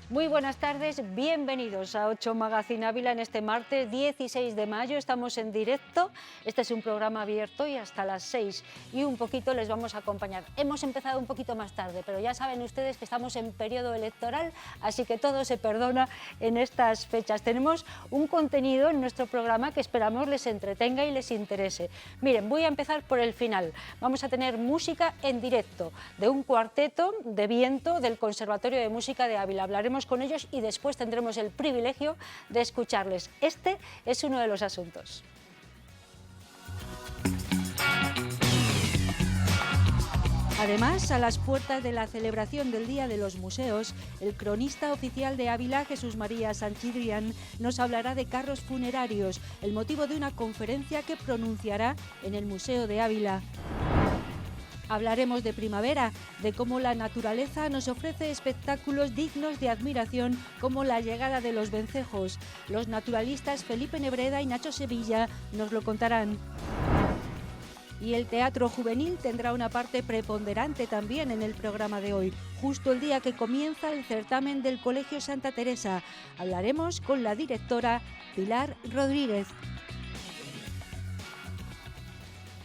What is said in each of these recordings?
Muy buenas tardes, bienvenidos a 8 Magazine Ávila en este martes 16 de mayo. Estamos en directo, este es un programa abierto y hasta las 6 y un poquito les vamos a acompañar. Hemos empezado un poquito más tarde, pero ya saben ustedes que estamos en periodo electoral, así que todo se perdona en estas fechas. Tenemos un contenido en nuestro programa que esperamos les entretenga y les interese. Miren, voy a empezar por el final. Vamos a tener música en directo de un cuarteto de viento del Conservatorio de Música de Ávila. Hablaremos con ellos y después tendremos el privilegio de escucharles. Este es uno de los asuntos. Además, a las puertas de la celebración del Día de los Museos, el cronista oficial de Ávila, Jesús María Sanchidrián, nos hablará de carros funerarios, el motivo de una conferencia que pronunciará en el Museo de Ávila. Hablaremos de primavera, de cómo la naturaleza nos ofrece espectáculos dignos de admiración, como la llegada de los vencejos. Los naturalistas Felipe Nebreda y Nacho Sevilla nos lo contarán. Y el teatro juvenil tendrá una parte preponderante también en el programa de hoy, justo el día que comienza el certamen del Colegio Santa Teresa. Hablaremos con la directora Pilar Rodríguez.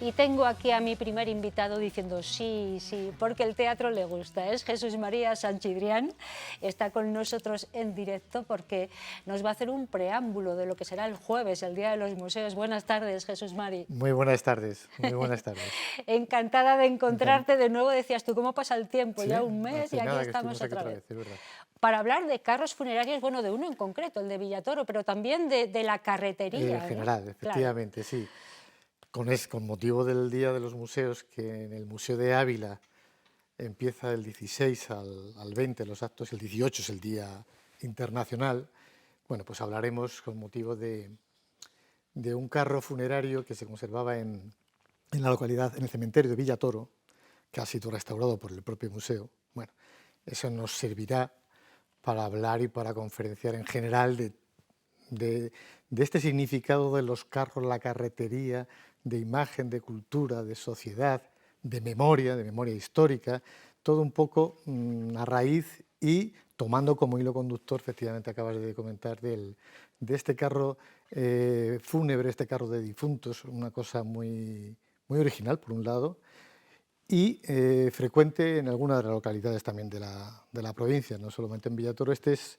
Y tengo aquí a mi primer invitado diciendo sí, porque el teatro le gusta. Es Jesús María Sanchidrián, está con nosotros en directo porque nos va a hacer un preámbulo de lo que será el jueves, el Día de los Museos. Buenas tardes, Jesús Mari. Muy buenas tardes, muy buenas tardes. Encantada de encontrarte de nuevo. Decías tú, ¿cómo pasa el tiempo? Sí, ya un mes y aquí estamos otra vez. Para hablar de carros funerarios, bueno, de uno en concreto, el de Villatoro, pero también de la carretería. En general, efectivamente, claro. Sí. Con motivo del Día de los Museos, que en el Museo de Ávila empieza del 16 al 20 los actos, el 18 es el Día Internacional, bueno, pues hablaremos con motivo de un carro funerario que se conservaba en la localidad, en el cementerio de Villatoro, que ha sido restaurado por el propio museo. Bueno, eso nos servirá para hablar y para conferenciar en general de este significado de los carros, la carretería, de imagen, de cultura, de sociedad, de memoria histórica, todo un poco a raíz y tomando como hilo conductor, efectivamente acabas de comentar, de este carro fúnebre, este carro de difuntos, una cosa muy original por un lado, y frecuente en algunas de las localidades también de la provincia, no solamente en Villatoro. Este es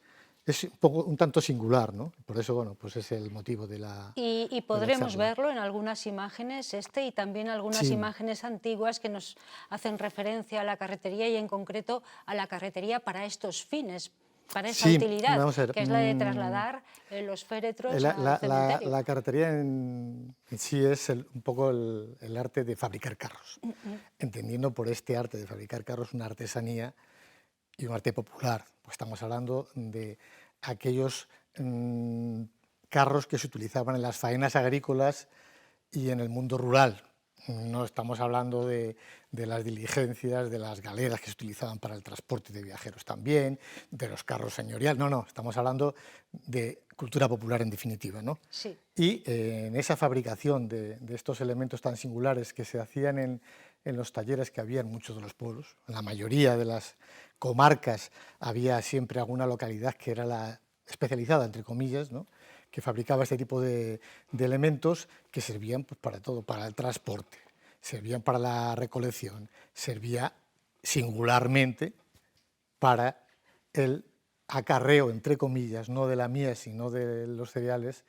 un tanto singular, ¿no? Por eso, bueno, pues es el motivo de la Y podremos verlo en algunas imágenes y también algunas imágenes antiguas que nos hacen referencia a la carretería y en concreto a la carretería para estos fines, para esa utilidad, que es la de trasladar los féretros al cementerio. La carretería en sí es un poco el arte de fabricar carros, entendiendo por este arte de fabricar carros una artesanía y un arte popular, pues estamos hablando de aquellos carros que se utilizaban en las faenas agrícolas y en el mundo rural. No estamos hablando de las diligencias, de las galeras que se utilizaban para el transporte de viajeros también, de los carros señoriales, no, estamos hablando de cultura popular en definitiva, ¿no? Sí. Y en esa fabricación de estos elementos tan singulares que se hacían en los talleres que había en muchos de los pueblos, en la mayoría de las comarcas había siempre alguna localidad que era la especializada, entre comillas, ¿no?, que fabricaba este tipo de elementos que servían pues, para todo, para el transporte, servían para la recolección, servía singularmente para el acarreo, entre comillas, no de la mies, sino de los cereales,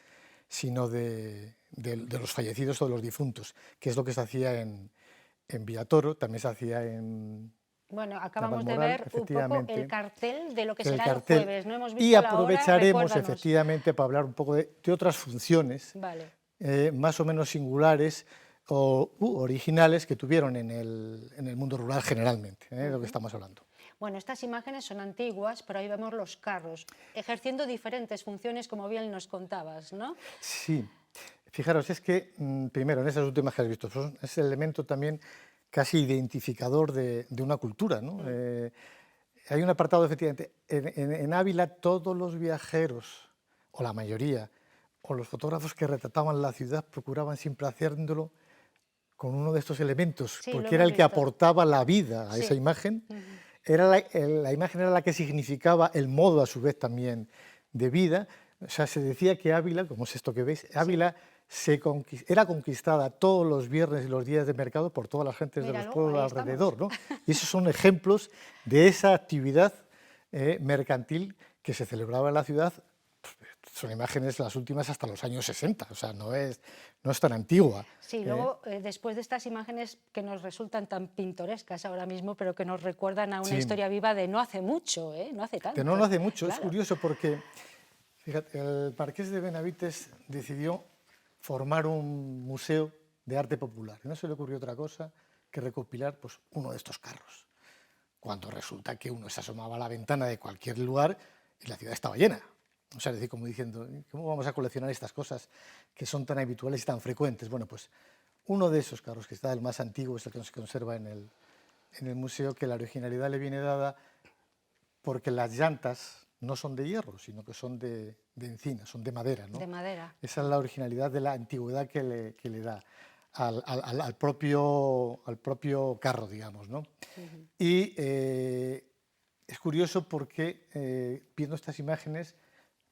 sino de los fallecidos o de los difuntos, que es lo que se hacía en Villatoro, también se hacía en... Bueno, acabamos de ver un poco el cartel de lo que será el jueves. No hemos visto y la hora, aprovecharemos efectivamente para hablar un poco de otras funciones más o menos singulares o originales que tuvieron en el mundo rural generalmente, de lo que estamos hablando. Bueno, estas imágenes son antiguas, pero ahí vemos los carros ejerciendo diferentes funciones, como bien nos contabas, ¿no? Sí, fijaros, es que primero en esas últimas que has visto, es el elemento también casi identificador de una cultura, ¿no? Hay un apartado, efectivamente, en Ávila todos los viajeros, o la mayoría, o los fotógrafos que retrataban la ciudad procuraban siempre haciéndolo con uno de estos elementos, porque era el que aportaba la vida a esa imagen. era la imagen era la que significaba el modo, a su vez, también de vida. O sea, se decía que Ávila, como es esto que veis, Ávila era conquistada todos los viernes y los días de mercado por todas las gentes de los Míralo, pueblos ahí alrededor, estamos. ¿no? Y esos son ejemplos de esa actividad mercantil que se celebraba en la ciudad. Son imágenes las últimas hasta los años 60, o sea, no es tan antigua. Sí, luego, después de estas imágenes que nos resultan tan pintorescas ahora mismo, pero que nos recuerdan a una Sí, historia viva de no hace mucho, no hace de no tanto. hace mucho, es Claro. curioso porque, fíjate, el marqués de Benavites decidió formar un museo de arte popular, y no se le ocurrió otra cosa que recopilar pues, uno de estos carros, cuando resulta que uno se asomaba a la ventana de cualquier lugar y la ciudad estaba llena. O sea, es decir, como diciendo, ¿cómo vamos a coleccionar estas cosas que son tan habituales y tan frecuentes? Bueno, pues uno de esos carros, que está el más antiguo, es el que se conserva en el museo, que la originalidad le viene dada porque las llantas no son de hierro, sino que son de encina, son de madera, ¿no? De madera. Esa es la originalidad de la antigüedad que le da al propio carro, digamos, ¿no? Y es curioso porque viendo estas imágenes,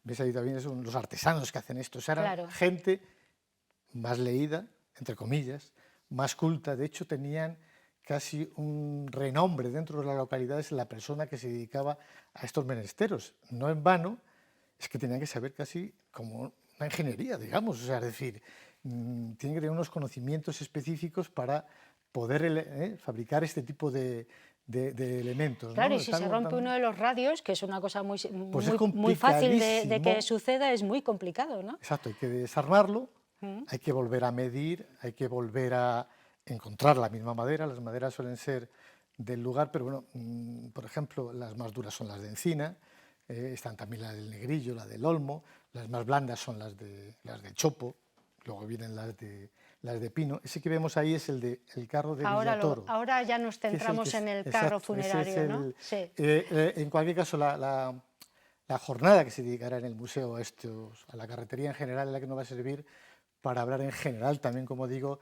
ves ahí también son los artesanos que hacen esto, o sea, eran Claro. gente más leída, entre comillas, más culta, de hecho tenían casi un renombre dentro de las localidades la persona que se dedicaba a estos menesteros. No en vano, es que tenían que saber casi como una ingeniería, digamos, o sea, es decir, tienen que tener unos conocimientos específicos para poder fabricar este tipo de elementos, Claro, ¿no? y si se rompe uno de los radios, que es una cosa Pues es muy fácil de que complicadísimo. suceda, es muy complicado, ¿no? Exacto, hay que desarmarlo, hay que volver a medir, hay que volver a encontrar la misma madera. Las maderas suelen ser del lugar, pero bueno, por ejemplo, las más duras son las de encina, están también la del negrillo, la del olmo, las más blandas son las de chopo, luego vienen las de pino. Ese que vemos ahí es el carro de Villatoro. Ahora ya nos Que es centramos en el carro exacto, ese es funerario, ¿no? Sí. en cualquier caso, la jornada que se dedicará en el museo a la carretería en general es la que nos va a servir para hablar en general también, como digo,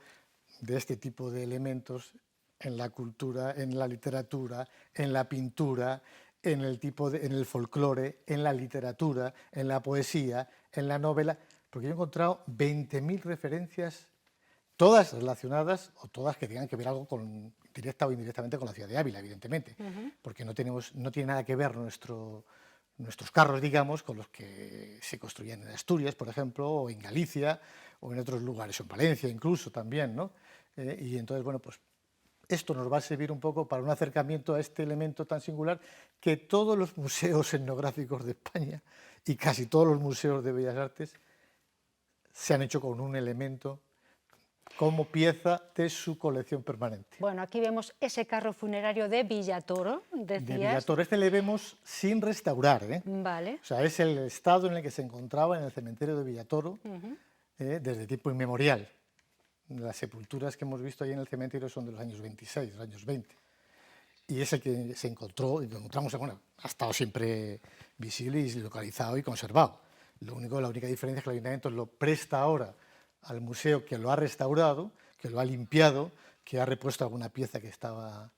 de este tipo de elementos en la cultura, en la literatura, en la pintura, en el folclore, en la literatura, en la poesía, en la novela, porque yo he encontrado 20.000 referencias, todas relacionadas o todas que tengan que ver algo directa o indirectamente con la ciudad de Ávila, evidentemente, porque no tiene nada que ver nuestros carros, digamos, con los que se construían en Asturias, por ejemplo, o en Galicia, o en otros lugares, o en Valencia incluso también, ¿no? Y entonces, bueno, pues esto nos va a servir un poco para un acercamiento a este elemento tan singular que todos los museos etnográficos de España y casi todos los museos de Bellas Artes se han hecho con un elemento como pieza de su colección permanente. Bueno, aquí vemos ese carro funerario de Villatoro, decías. De Villatoro, este le vemos sin restaurar, ¿eh? Vale. O sea, es el estado en el que se encontraba en el cementerio de Villatoro desde tiempo inmemorial. Las sepulturas que hemos visto ahí en el cementerio son de los años 26, de los años 20. Y es el que se encontramos, bueno, ha estado siempre visible y localizado y conservado. La única diferencia es que el ayuntamiento lo presta ahora al museo, que lo ha restaurado, que lo ha limpiado, que ha repuesto alguna pieza que estaba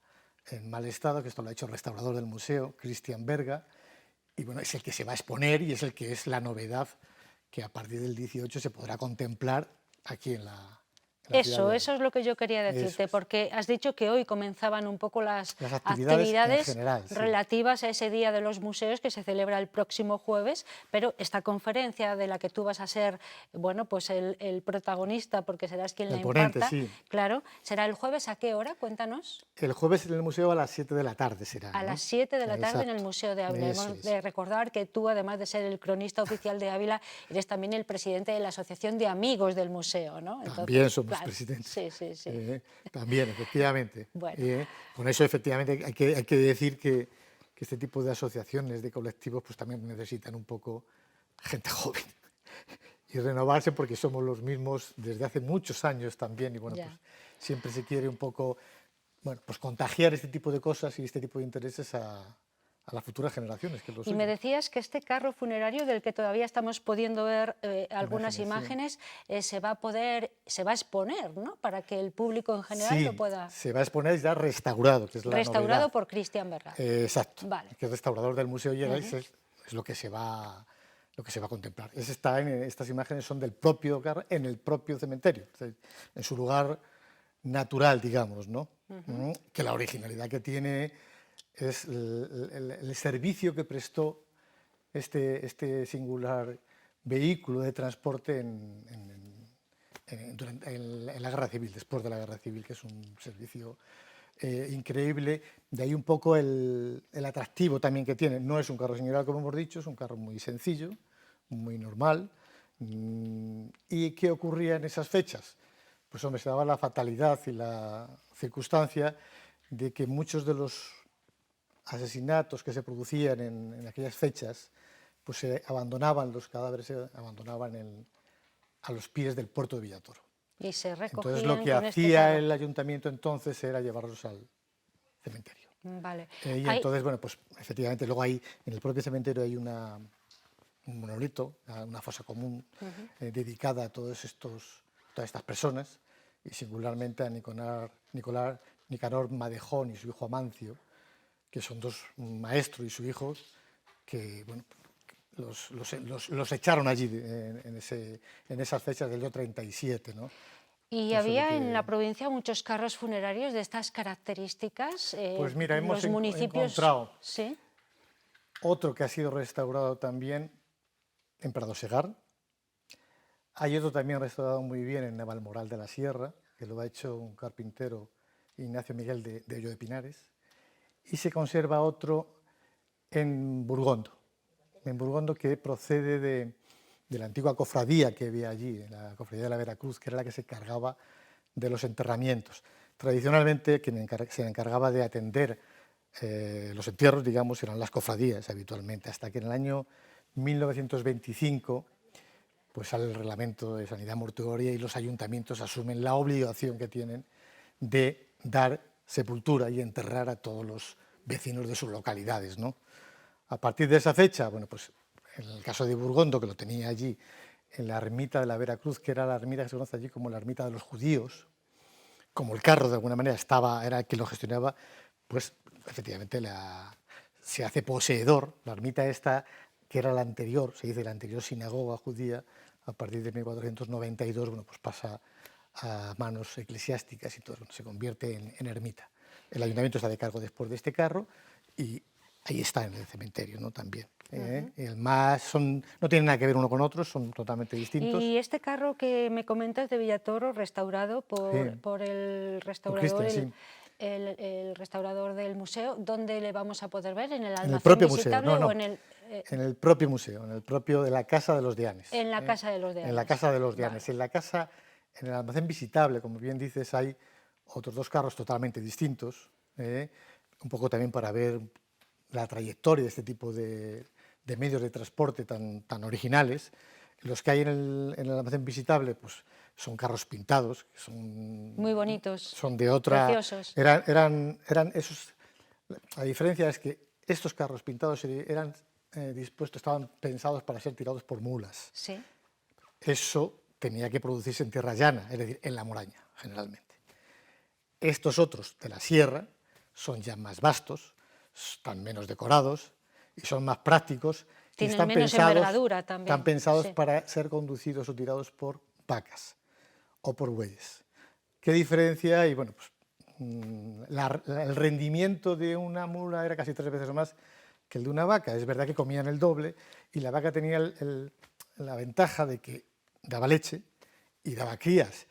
en mal estado, que esto lo ha hecho el restaurador del museo, Cristian Berga, y bueno, es el que se va a exponer y es el que es la novedad que a partir del 18 se podrá contemplar aquí en la Eso ciudad es lo que yo quería decirte, porque has dicho que hoy comenzaban un poco las actividades en general, sí. relativas a ese Día de los Museos que se celebra el próximo jueves, pero esta conferencia de la que tú vas a ser, bueno, pues el protagonista, porque serás quien la ponente, imparta, sí. claro, ¿será el jueves a qué hora? Cuéntanos. El jueves en el museo a las 7 de la tarde será. A ¿no? las 7 de la tarde en el Exacto. Museo de Ávila. Eso Hemos es. de recordar que tú, además de ser el cronista oficial de Ávila, eres también el presidente de la Asociación de Amigos del Museo, ¿no? Entonces, también somos claro, presidentes. Sí, sí, sí. También, efectivamente. Bueno. Con eso, efectivamente, hay que decir que este tipo de asociaciones, de colectivos, pues también necesitan un poco gente joven y renovarse porque somos los mismos desde hace muchos años también y bueno, pues siempre se quiere un poco, bueno, pues contagiar este tipo de cosas y este tipo de intereses a a las futuras generaciones, que es lo Y suyo. me decías que este carro funerario, del que todavía estamos pudiendo ver algunas Imágenes, imágenes, se va a exponer, ¿no? Para que el público en general lo Sí, pueda... se va a exponer ya restaurado, que es la Restaurado novedad. por Cristian Berga. Exacto, Vale. que el restaurador del museo llega y es lo que se va a contemplar. Estas imágenes son del propio carro en el propio cementerio, es decir, en su lugar natural, digamos, ¿no? Que la originalidad que tiene es el servicio que prestó este singular vehículo de transporte en la Guerra Civil, después de la Guerra Civil, que es un servicio increíble. De ahí un poco el atractivo también que tiene. No es un carro señorial, como hemos dicho, es un carro muy sencillo, muy normal. ¿Y qué ocurría en esas fechas? Pues hombre, se daba la fatalidad y la circunstancia de que muchos de los asesinatos que se producían en aquellas fechas, pues se abandonaban, los cadáveres se abandonaban a los pies del puerto de Villatoro. Y se Entonces lo recogían que con este hacía carro. el ayuntamiento entonces era llevarlos al cementerio. Vale. Y entonces, bueno, pues efectivamente luego hay, en el propio cementerio hay un monolito, una fosa común dedicada a todas estas personas, y singularmente a Nicanor Madejón y su hijo Amancio, que son dos maestros y su hijo, que bueno, los echaron allí en esas fechas del año 37, ¿no? ¿Y Eso de había que, en la provincia muchos carros funerarios de estas características? pues mira, hemos Los municipios... encontrado Sí. otro que ha sido restaurado también en Pradosegar. Hay otro también restaurado muy bien en Navalmoral de la Sierra, que lo ha hecho un carpintero, Ignacio Miguel de Hoyo de Pinares. Y se conserva otro en Burgondo, que procede de la antigua cofradía que había allí, la cofradía de la Veracruz, que era la que se encargaba de los enterramientos. Tradicionalmente, quien se encargaba de atender los entierros, digamos, eran las cofradías habitualmente, hasta que en el año 1925 pues sale el reglamento de sanidad mortuoria y los ayuntamientos asumen la obligación que tienen de dar sepultura y enterrar a todos los vecinos de sus localidades, ¿no? A partir de esa fecha, bueno, pues en el caso de Burgondo, que lo tenía allí en la ermita de la Veracruz, que era la ermita que se conoce allí como la ermita de los judíos, como el carro de alguna manera era el que lo gestionaba, pues efectivamente se hace poseedor, la ermita esta, que era la anterior, se dice la anterior sinagoga judía, a partir de 1492, bueno, pues pasa a manos eclesiásticas y todo se convierte en ermita. El ayuntamiento está de cargo después de este carro y ahí está en el cementerio, ¿no? También. No tienen nada que ver uno con otro, son totalmente distintos. Y este carro que me comentas de Villatoro, restaurado por el restaurador, Cristian, sí. el restaurador del museo, ¿dónde le vamos a poder ver? ¿En el almacén propio museo, visitable no, no. o en el...? En el propio museo, de la Casa de los Dianes. En la Casa de los Dianes. En la Casa de los Dianes. Vale. En el almacén visitable, como bien dices, hay otros dos carros totalmente distintos, un poco también para ver la trayectoria de este tipo de medios de transporte tan originales. Los que hay en el almacén visitable, pues son carros pintados, que son muy bonitos, son de otra, preciosos. Eran esos. La diferencia es que estos carros pintados estaban pensados para ser tirados por mulas. Sí. Eso tenía que producirse en tierra llana, es decir, en la moraña, generalmente. Estos otros de la sierra son ya más vastos, están menos decorados y son más prácticos. Tienen y están menos envergadura también. Están pensados sí. para ser conducidos o tirados por vacas o por bueyes. ¿Qué diferencia hay? Bueno, pues el rendimiento de una mula era casi 3 veces más que el de una vaca. Es verdad que comían el doble y la vaca tenía la ventaja de que daba leche y daba crías.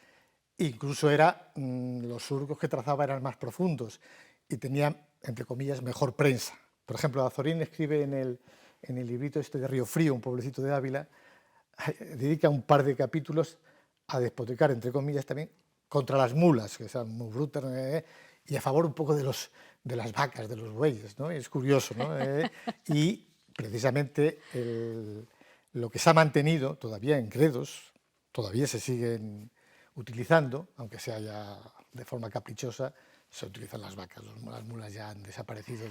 Incluso los surcos que trazaba eran más profundos y tenían, entre comillas, mejor prensa. Por ejemplo, Azorín escribe en el librito este de Río Frío, un pueblecito de Ávila, dedica un par de capítulos a despotricar, entre comillas, también contra las mulas, que son muy brutas, y a favor un poco de las vacas, de los bueyes, ¿no? Es curioso, ¿no? Y precisamente lo que se ha mantenido todavía en Gredos, todavía se siguen utilizando, aunque sea ya de forma caprichosa, se utilizan las vacas. Las mulas ya han desaparecido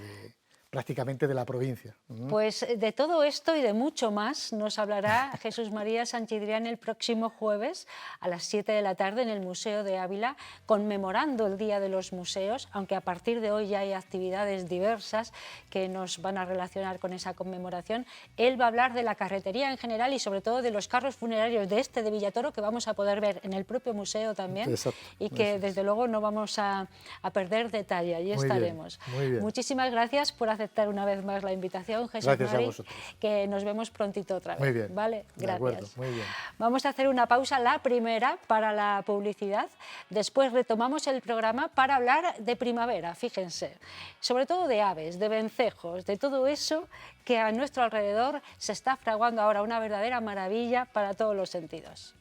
prácticamente de la provincia. Pues de todo esto y de mucho más nos hablará Jesús María Sanchidrián el próximo jueves a las 7 de la tarde en el Museo de Ávila, conmemorando el Día de los Museos, aunque a partir de hoy ya hay actividades diversas que nos van a relacionar con esa conmemoración. Él va a hablar de la carretería en general y sobre todo de los carros funerarios de este de Villatoro, que vamos a poder ver en el propio museo también. Exacto, y que desde luego no vamos a perder detalle, allí estaremos. Muy bien. Muchísimas gracias por aceptar una vez más la invitación, Jesús Gracias Mari, a vosotros. que nos vemos prontito otra vez. Muy bien. ¿Vale? De Gracias. acuerdo, muy bien. Vamos a hacer una pausa, la primera para la publicidad, después retomamos el programa para hablar de primavera, fíjense, sobre todo de aves, de vencejos, de todo eso que a nuestro alrededor se está fraguando ahora, una verdadera maravilla para todos los sentidos.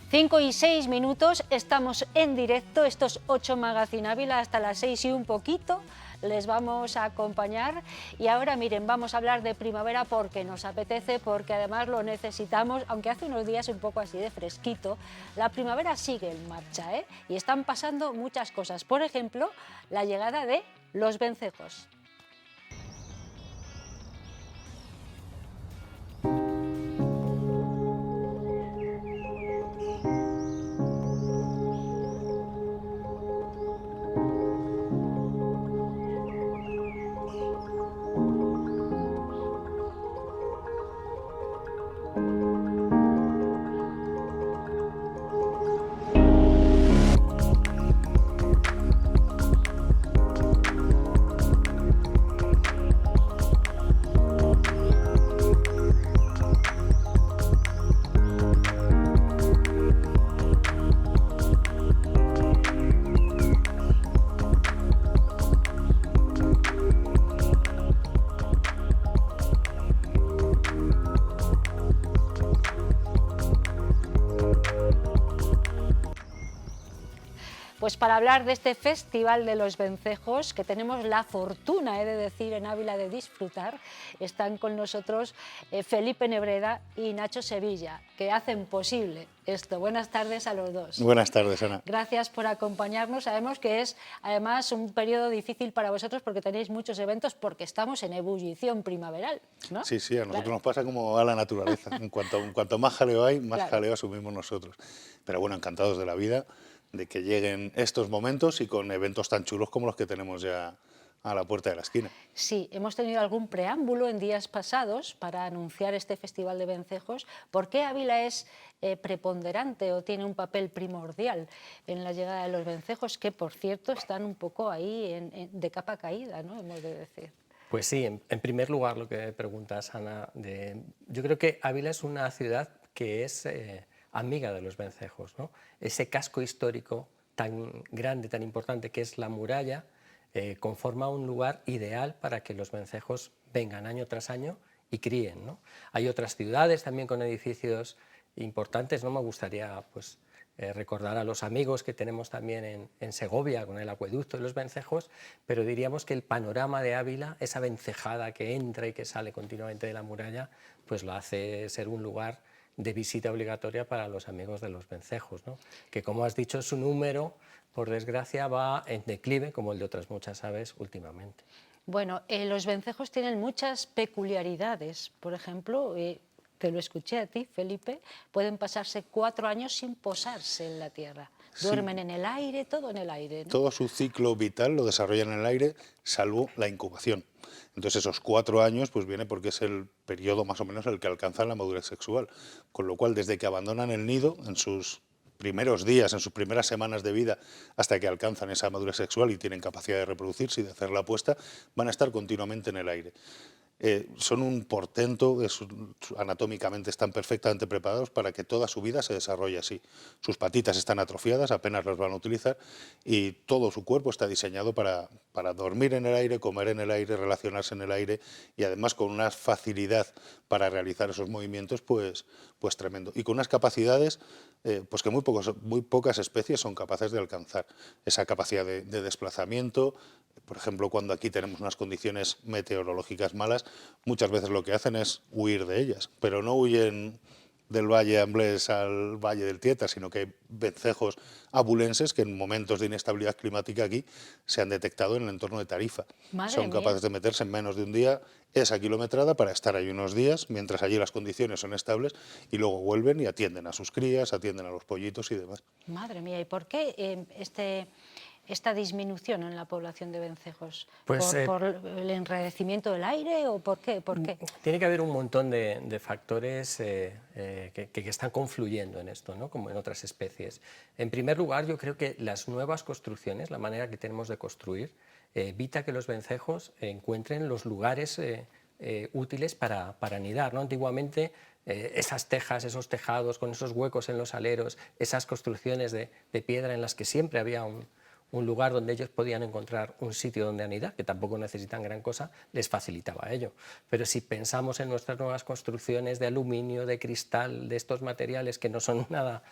Cinco y 6 minutos, estamos en directo, estos 8 Magazine Ávila hasta las 6 y un poquito, les vamos a acompañar y ahora miren, vamos a hablar de primavera porque nos apetece, porque además lo necesitamos, aunque hace unos días un poco así de fresquito, la primavera sigue en marcha, ¿eh? Y están pasando muchas cosas, por ejemplo, la llegada de los vencejos. Pues para hablar de este Festival de los Vencejos, que tenemos la fortuna, he de decir, en Ávila de disfrutar, están con nosotros Felipe Nebreda y Nacho Sevilla, que hacen posible esto. Buenas tardes a los dos. Buenas tardes, Ana. Gracias por acompañarnos. Sabemos que es además un periodo difícil para vosotros porque tenéis muchos eventos, porque estamos en ebullición primaveral, ¿no? Sí, sí, a nosotros nos pasa como a la naturaleza. En cuanto más jaleo hay, más jaleo asumimos nosotros. Pero bueno, encantados de la vida, de que lleguen estos momentos y con eventos tan chulos como los que tenemos ya a la puerta de la esquina. Sí, hemos tenido algún preámbulo en días pasados para anunciar este Festival de Vencejos. ¿Por qué Ávila es preponderante o tiene un papel primordial en la llegada de los vencejos, que por cierto están un poco ahí de capa caída, ¿no? Hemos de decir. Pues sí, en primer lugar lo que preguntas, Ana, yo creo que Ávila es una ciudad que es amiga de los vencejos, ¿no? Ese casco histórico tan grande, tan importante que es la muralla, conforma un lugar ideal para que los vencejos vengan año tras año y críen, ¿no? Hay otras ciudades también con edificios importantes, ¿no? Me gustaría pues, recordar a los amigos que tenemos también en Segovia con el acueducto de los vencejos, pero diríamos que el panorama de Ávila, esa vencejada que entra y que sale continuamente de la muralla, pues lo hace ser un lugar de visita obligatoria para los amigos de los vencejos, ¿no? Que como has dicho, su número, por desgracia, va en declive, como el de otras muchas aves últimamente. Bueno, los vencejos tienen muchas peculiaridades. Por ejemplo, te lo escuché a ti, Felipe, pueden pasarse 4 años sin posarse en la tierra. Duermen en el aire, todo en el aire, ¿no? Todo su ciclo vital lo desarrollan en el aire, salvo la incubación. Entonces esos 4 años pues viene porque es el periodo más o menos el que alcanzan la madurez sexual. Con lo cual, desde que abandonan el nido, en sus primeros días, en sus primeras semanas de vida, hasta que alcanzan esa madurez sexual y tienen capacidad de reproducirse y de hacer la puesta, van a estar continuamente en el aire. Son un portento, anatómicamente están perfectamente preparados para que toda su vida se desarrolle así. Sus patitas están atrofiadas, apenas las van a utilizar y todo su cuerpo está diseñado para para dormir en el aire, comer en el aire, relacionarse en el aire y además con una facilidad para realizar esos movimientos pues tremendo. Y con unas capacidades pues que muy pocas especies son capaces de alcanzar. Esa capacidad de desplazamiento, por ejemplo, cuando aquí tenemos unas condiciones meteorológicas malas, muchas veces lo que hacen es huir de ellas, pero no huyen del Valle Amblés al Valle del Tieta, sino que hay vencejos abulenses que en momentos de inestabilidad climática aquí se han detectado en el entorno de Tarifa. Son capaces de meterse en menos de un día esa kilometrada para estar ahí unos días, mientras allí las condiciones son estables, y luego vuelven y atienden a sus crías, atienden a los pollitos y demás. Madre mía, ¿y por qué esta disminución en la población de vencejos? Pues, ¿Por el enrarecimiento del aire o por qué? Tiene que haber un montón de factores que están confluyendo en esto, ¿no? Como en otras especies. En primer lugar, yo creo que las nuevas construcciones, la manera que tenemos de construir, evita que los vencejos encuentren los lugares útiles para anidar, ¿no? Antiguamente, esas tejas, esos tejados con esos huecos en los aleros, esas construcciones de piedra en las que siempre había un lugar donde ellos podían encontrar un sitio donde anidar, que tampoco necesitan gran cosa, les facilitaba ello. Pero si pensamos en nuestras nuevas construcciones de aluminio, de cristal, de estos materiales que no son nada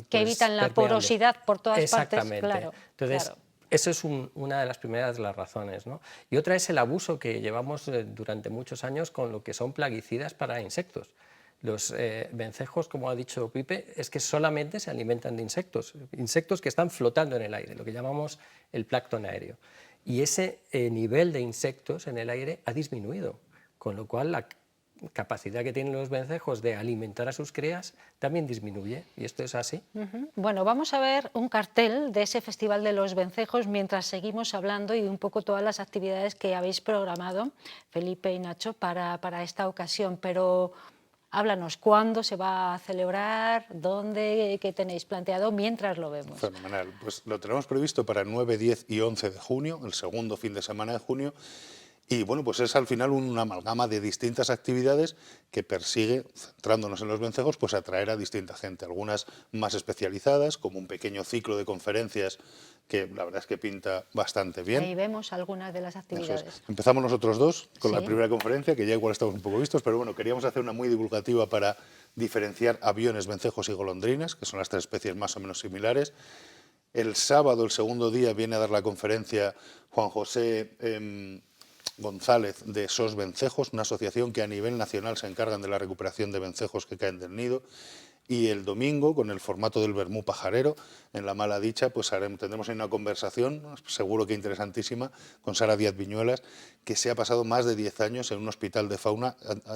Que evitan la porosidad por todas partes. Exactamente. Entonces, eso es una de las primeras de las razones, ¿no? Y otra es el abuso que llevamos durante muchos años con lo que son plaguicidas para insectos. Los vencejos, como ha dicho Pipe, es que solamente se alimentan de insectos, insectos que están flotando en el aire, lo que llamamos el plancton aéreo. Y ese nivel de insectos en el aire ha disminuido, con lo cual la capacidad que tienen los vencejos de alimentar a sus crías también disminuye, y esto es así. Bueno, vamos a ver un cartel de ese Festival de los Vencejos mientras seguimos hablando y un poco todas las actividades que habéis programado, Felipe y Nacho, para esta ocasión, pero háblanos, ¿cuándo se va a celebrar? ¿Dónde? ¿Qué tenéis planteado mientras lo vemos? Fenomenal. Pues lo tenemos previsto para el 9, 10 y 11 de junio, el segundo fin de semana de junio. Y bueno, pues es al final una amalgama de distintas actividades que persigue, centrándonos en los vencejos, pues atraer a distinta gente, algunas más especializadas, como un pequeño ciclo de conferencias que la verdad es que pinta bastante bien. Ahí vemos algunas de las actividades. Empezamos nosotros dos con Sí. la primera conferencia, que ya igual estamos un poco vistos, pero bueno, queríamos hacer una muy divulgativa para diferenciar aviones, vencejos y golondrinas, que son las tres especies más o menos similares. El sábado, el segundo día, viene a dar la conferencia Juan José González de SOS Vencejos, una asociación que a nivel nacional se encargan de la recuperación de vencejos que caen del nido. Y el domingo, con el formato del vermú pajarero, en La Mala Dicha, pues tendremos una conversación, seguro que interesantísima, con Sara Díaz Viñuelas, que se ha pasado más de 10 años en un hospital de fauna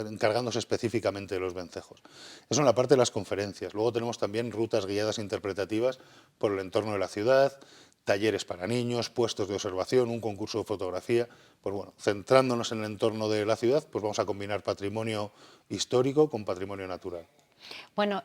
encargándose específicamente de los vencejos. Eso en la parte de las conferencias. Luego tenemos también rutas guiadas interpretativas por el entorno de la ciudad, talleres para niños, puestos de observación, un concurso de fotografía. Pues bueno, centrándonos en el entorno de la ciudad, pues vamos a combinar patrimonio histórico con patrimonio natural. Bueno,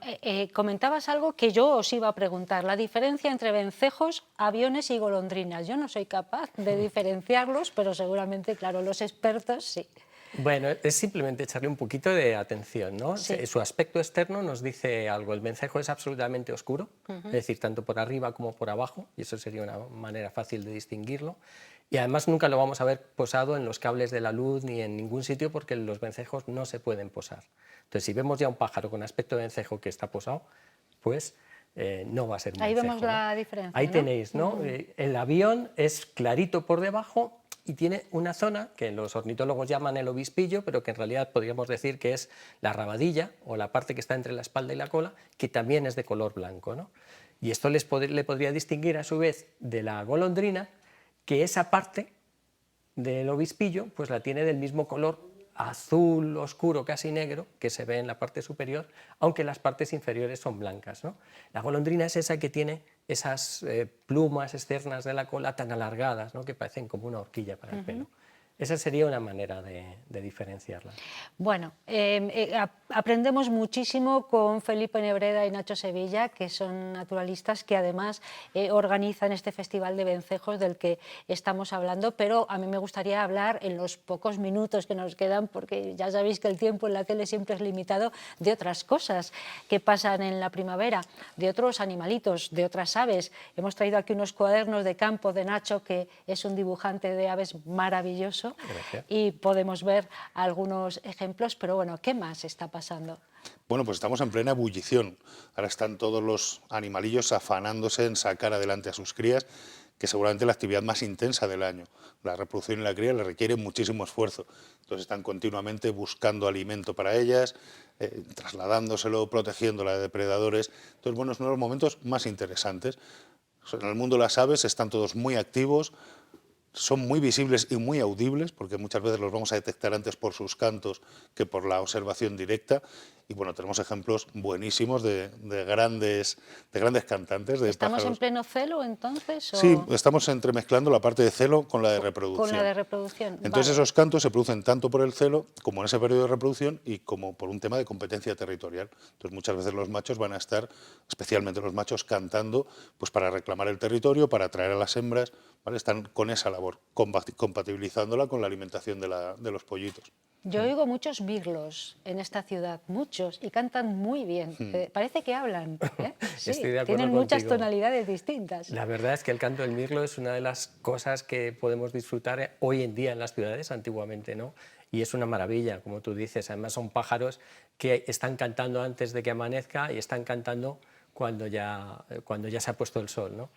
comentabas algo que yo os iba a preguntar, la diferencia entre vencejos, aviones y golondrinas. Yo no soy capaz de diferenciarlos, pero seguramente, claro, los expertos sí. Bueno, es simplemente echarle un poquito de atención, ¿no? Sí. Su aspecto externo nos dice algo. El vencejo es absolutamente oscuro, es decir, tanto por arriba como por abajo, y eso sería una manera fácil de distinguirlo. Y además nunca lo vamos a ver posado en los cables de la luz ni en ningún sitio porque los vencejos no se pueden posar. Entonces, si vemos ya un pájaro con aspecto de vencejo que está posado, pues no va a ser un Ahí vencejo, vemos la diferencia, Ahí ¿no? tenéis, ¿no? El avión es clarito por debajo y tiene una zona que los ornitólogos llaman el obispillo, pero que en realidad podríamos decir que es la rabadilla o la parte que está entre la espalda y la cola, que también es de color blanco, ¿no? Y esto le podría distinguir a su vez de la golondrina, que esa parte del obispillo pues la tiene del mismo color azul oscuro, casi negro, que se ve en la parte superior, aunque las partes inferiores son blancas, ¿no? La golondrina es esa que tiene esas plumas externas de la cola tan alargadas, ¿no? Que parecen como una horquilla para el pelo. Esa sería una manera de diferenciarla. Bueno, aprendemos muchísimo con Felipe Nebreda y Nacho Sevilla, que son naturalistas que además organizan este Festival de Vencejos del que estamos hablando, pero a mí me gustaría hablar en los pocos minutos que nos quedan, porque ya sabéis que el tiempo en la tele siempre es limitado, de otras cosas que pasan en la primavera, de otros animalitos, de otras aves. Hemos traído aquí unos cuadernos de campo de Nacho, que es un dibujante de aves maravilloso. Gracias. Y podemos ver algunos ejemplos, pero bueno, ¿qué más está pasando? Bueno, pues estamos en plena ebullición. Ahora están todos los animalillos afanándose en sacar adelante a sus crías, que seguramente es la actividad más intensa del año. La reproducción y la cría le requieren muchísimo esfuerzo. Entonces están continuamente buscando alimento para ellas, trasladándoselo, protegiéndola de depredadores. Entonces, bueno, es uno de los momentos más interesantes. En el mundo de las aves están todos muy activos, son muy visibles y muy audibles, porque muchas veces los vamos a detectar antes por sus cantos que por la observación directa. Y bueno, tenemos ejemplos buenísimos de grandes cantantes, de ¿Estamos pájaros. en pleno celo entonces? ¿O Sí, estamos entremezclando la parte de celo con la de reproducción. con la de reproducción? Entonces Vale. esos cantos se producen tanto por el celo como en ese periodo de reproducción y como por un tema de competencia territorial. Entonces muchas veces los machos van a estar, especialmente los machos, cantando pues para reclamar el territorio, para atraer a las hembras, ¿vale? Están con esa labor, compatibilizándola con la alimentación de los pollitos. Yo oigo muchos mirlos en esta ciudad, muchos, y cantan muy bien. Parece que hablan. Sí, Estoy de acuerdo tienen muchas contigo. tonalidades distintas. La verdad es que el canto del mirlo es una de las cosas que podemos disfrutar hoy en día en las ciudades, antiguamente no. Y es una maravilla, como tú dices. Además son pájaros que están cantando antes de que amanezca y están cantando cuando ya se ha puesto el sol, ¿no?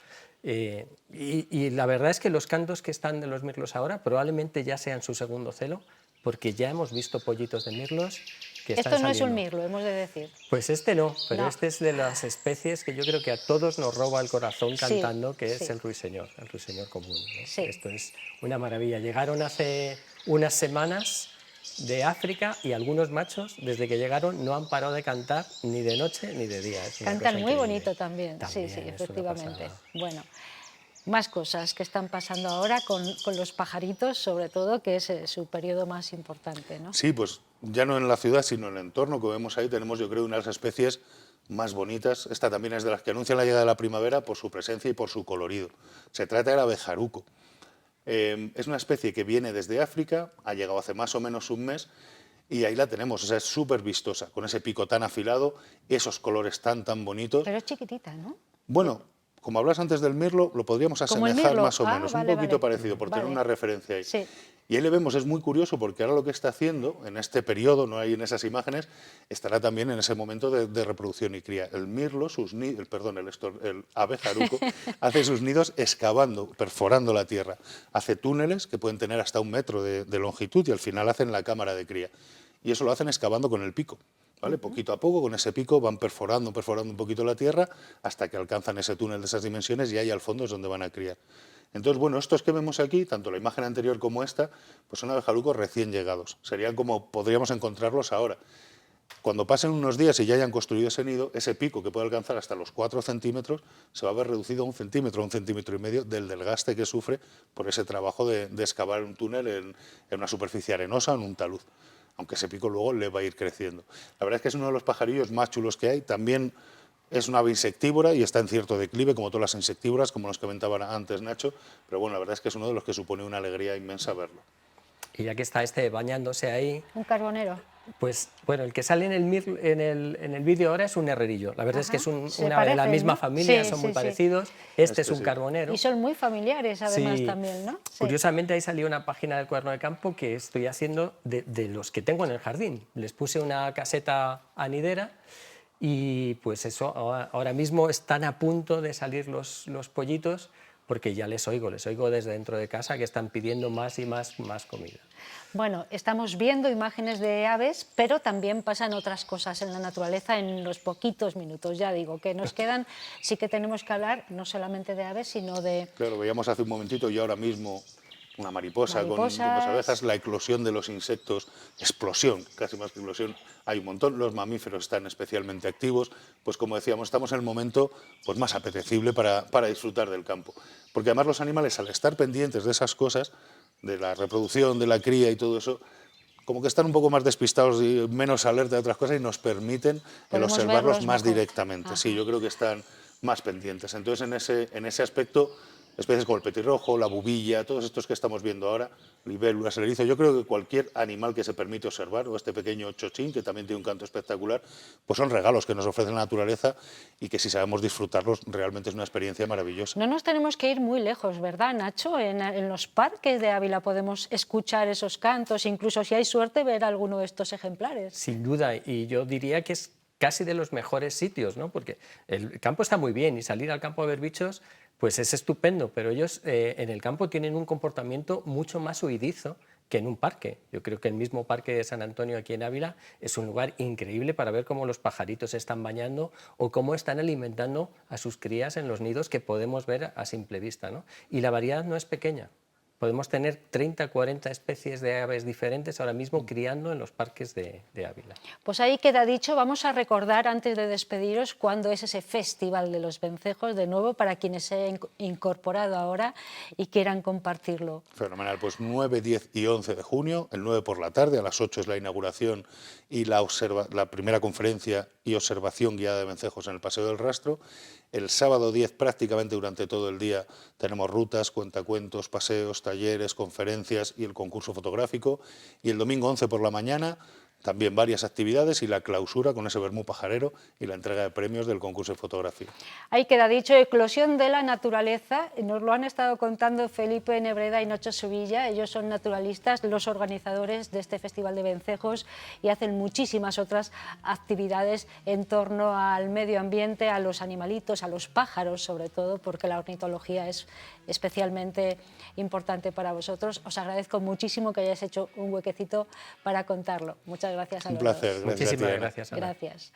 Y la verdad es que los cantos que están de los mirlos ahora probablemente ya sean su segundo celo, porque ya hemos visto pollitos de mirlos que están Esto no es un saliendo. mirlo, hemos de decir. Pues este no, pero No. este es de las especies que yo creo que a todos nos roba el corazón Sí, cantando, que sí. es el ruiseñor común, ¿no? Sí. Esto es una maravilla. Llegaron hace unas semanas de África y algunos machos, desde que llegaron, no han parado de cantar ni de noche ni de día. Es una Cantan cosa muy increíble. bonito también. Sí, También sí, es una efectivamente. pasada. Bueno, más cosas que están pasando ahora con los pajaritos, sobre todo, que es su periodo más importante, ¿no? Sí, pues ya no en la ciudad, sino en el entorno que vemos ahí, tenemos yo creo una de las especies más bonitas. Esta también es de las que anuncian la llegada de la primavera por su presencia y por su colorido. Se trata del abejaruco. Es una especie que viene desde África, ha llegado hace más o menos un mes y ahí la tenemos. O sea, es súper vistosa, con ese pico tan afilado, esos colores tan bonitos. Pero es chiquitita, ¿no? Bueno, como hablas antes del mirlo, lo podríamos Como el asemejar mirlo. más o Ah, menos, vale, un poquito vale. parecido, por tener Vale. una referencia ahí. Sí. Y ahí le vemos, es muy curioso porque ahora lo que está haciendo en este periodo, no hay en esas imágenes, estará también en ese momento de reproducción y cría. El mirlo, el abejaruco, hace sus nidos excavando, perforando la tierra. Hace túneles que pueden tener hasta 1 metro de longitud y al final hacen la cámara de cría. Y eso lo hacen excavando con el pico. ¿Vale? Poquito a poco, con ese pico, van perforando un poquito la tierra hasta que alcanzan ese túnel de esas dimensiones y ahí al fondo es donde van a criar. Entonces, bueno, estos que vemos aquí, tanto la imagen anterior como esta, pues son abejarucos recién llegados. Serían como podríamos encontrarlos ahora. Cuando pasen unos días y ya hayan construido ese nido, ese pico que puede alcanzar hasta los 4 centímetros se va a ver reducido a 1 centímetro, 1,5 centímetros del desgaste que sufre por ese trabajo de excavar un túnel en una superficie arenosa, en un talud. Aunque ese pico luego le va a ir creciendo. La verdad es que es uno de los pajarillos más chulos que hay. También es una ave insectívora y está en cierto declive, como todas las insectívoras, como nos comentaba antes Nacho. Pero bueno, la verdad es que es uno de los que supone una alegría inmensa verlo. Y ya que está bañándose ahí, Un carbonero. pues bueno, el que sale en el vídeo ahora es un herrerillo. La verdad es que es Se una ave de la parecen, misma ¿no? familia, Sí, son sí, muy sí. parecidos. Este es un sí. carbonero. Y son muy familiares, además, Sí. también, ¿no? Sí. Curiosamente ahí salió una página del Cuaderno de Campo que estoy haciendo de los que tengo en el jardín. Les puse una caseta anidera y pues eso, ahora mismo están a punto de salir los pollitos porque ya les oigo desde dentro de casa que están pidiendo más y más comida. Bueno, estamos viendo imágenes de aves, pero también pasan otras cosas en la naturaleza en los poquitos minutos, ya digo, que nos quedan. Sí que tenemos que hablar no solamente de aves, sino de... Claro, veíamos hace un momentito y ahora mismo una mariposa con Mariposas. las abejas, la eclosión de los insectos, explosión, casi más que explosión, hay un montón. Los mamíferos están especialmente activos. Pues como decíamos, estamos en el momento pues, más apetecible para disfrutar del campo. Porque además los animales, al estar pendientes de esas cosas, de la reproducción, de la cría y todo eso, como que están un poco más despistados y menos alerta de otras cosas y nos permiten el Podemos observarlos verlos más mejor. directamente. Ajá. Sí, yo creo que están más pendientes. Entonces, en ese aspecto, especies como el petirrojo, la bubilla, todos estos que estamos viendo ahora, libélulas, el erizo, yo creo que cualquier animal que se permite observar, o este pequeño chochín, que también tiene un canto espectacular, pues son regalos que nos ofrece la naturaleza y que si sabemos disfrutarlos, realmente es una experiencia maravillosa. No nos tenemos que ir muy lejos, ¿verdad, Nacho? En los parques de Ávila podemos escuchar esos cantos, incluso si hay suerte ver alguno de estos ejemplares. Sin duda, y yo diría que es casi de los mejores sitios, ¿no? Porque el campo está muy bien y salir al campo a ver bichos pues es estupendo, pero ellos en el campo tienen un comportamiento mucho más huidizo que en un parque. Yo creo que el mismo Parque de San Antonio aquí en Ávila es un lugar increíble para ver cómo los pajaritos se están bañando o cómo están alimentando a sus crías en los nidos que podemos ver a simple vista, ¿no? Y la variedad no es pequeña. Podemos tener 30, 40 especies de aves diferentes ahora mismo criando en los parques de Ávila. Pues ahí queda dicho. Vamos a recordar antes de despediros cuándo es ese Festival de los Vencejos, de nuevo, para quienes se hayan incorporado ahora y quieran compartirlo. Fenomenal, pues 9, 10 y 11 de junio, el 9 por la tarde, a las 8 es la inauguración y la primera conferencia y observación guiada de vencejos en el Paseo del Rastro. El sábado 10 prácticamente durante todo el día tenemos rutas, cuentacuentos, paseos, talleres, conferencias y el concurso fotográfico. Y el domingo 11 por la mañana también varias actividades y la clausura con ese vermú pajarero y la entrega de premios del concurso de fotografía. Ahí queda dicho, eclosión de la naturaleza. Nos lo han estado contando Felipe Nebreda y Nacho Subilla. Ellos son naturalistas, los organizadores de este Festival de Vencejos, y hacen muchísimas otras actividades en torno al medio ambiente, a los animalitos, a los pájaros sobre todo, porque la ornitología es especialmente importante para vosotros. Os agradezco muchísimo que hayáis hecho un huequecito para contarlo. Muchas gracias a los dos. Un placer. Muchísimas gracias, Ana. Gracias.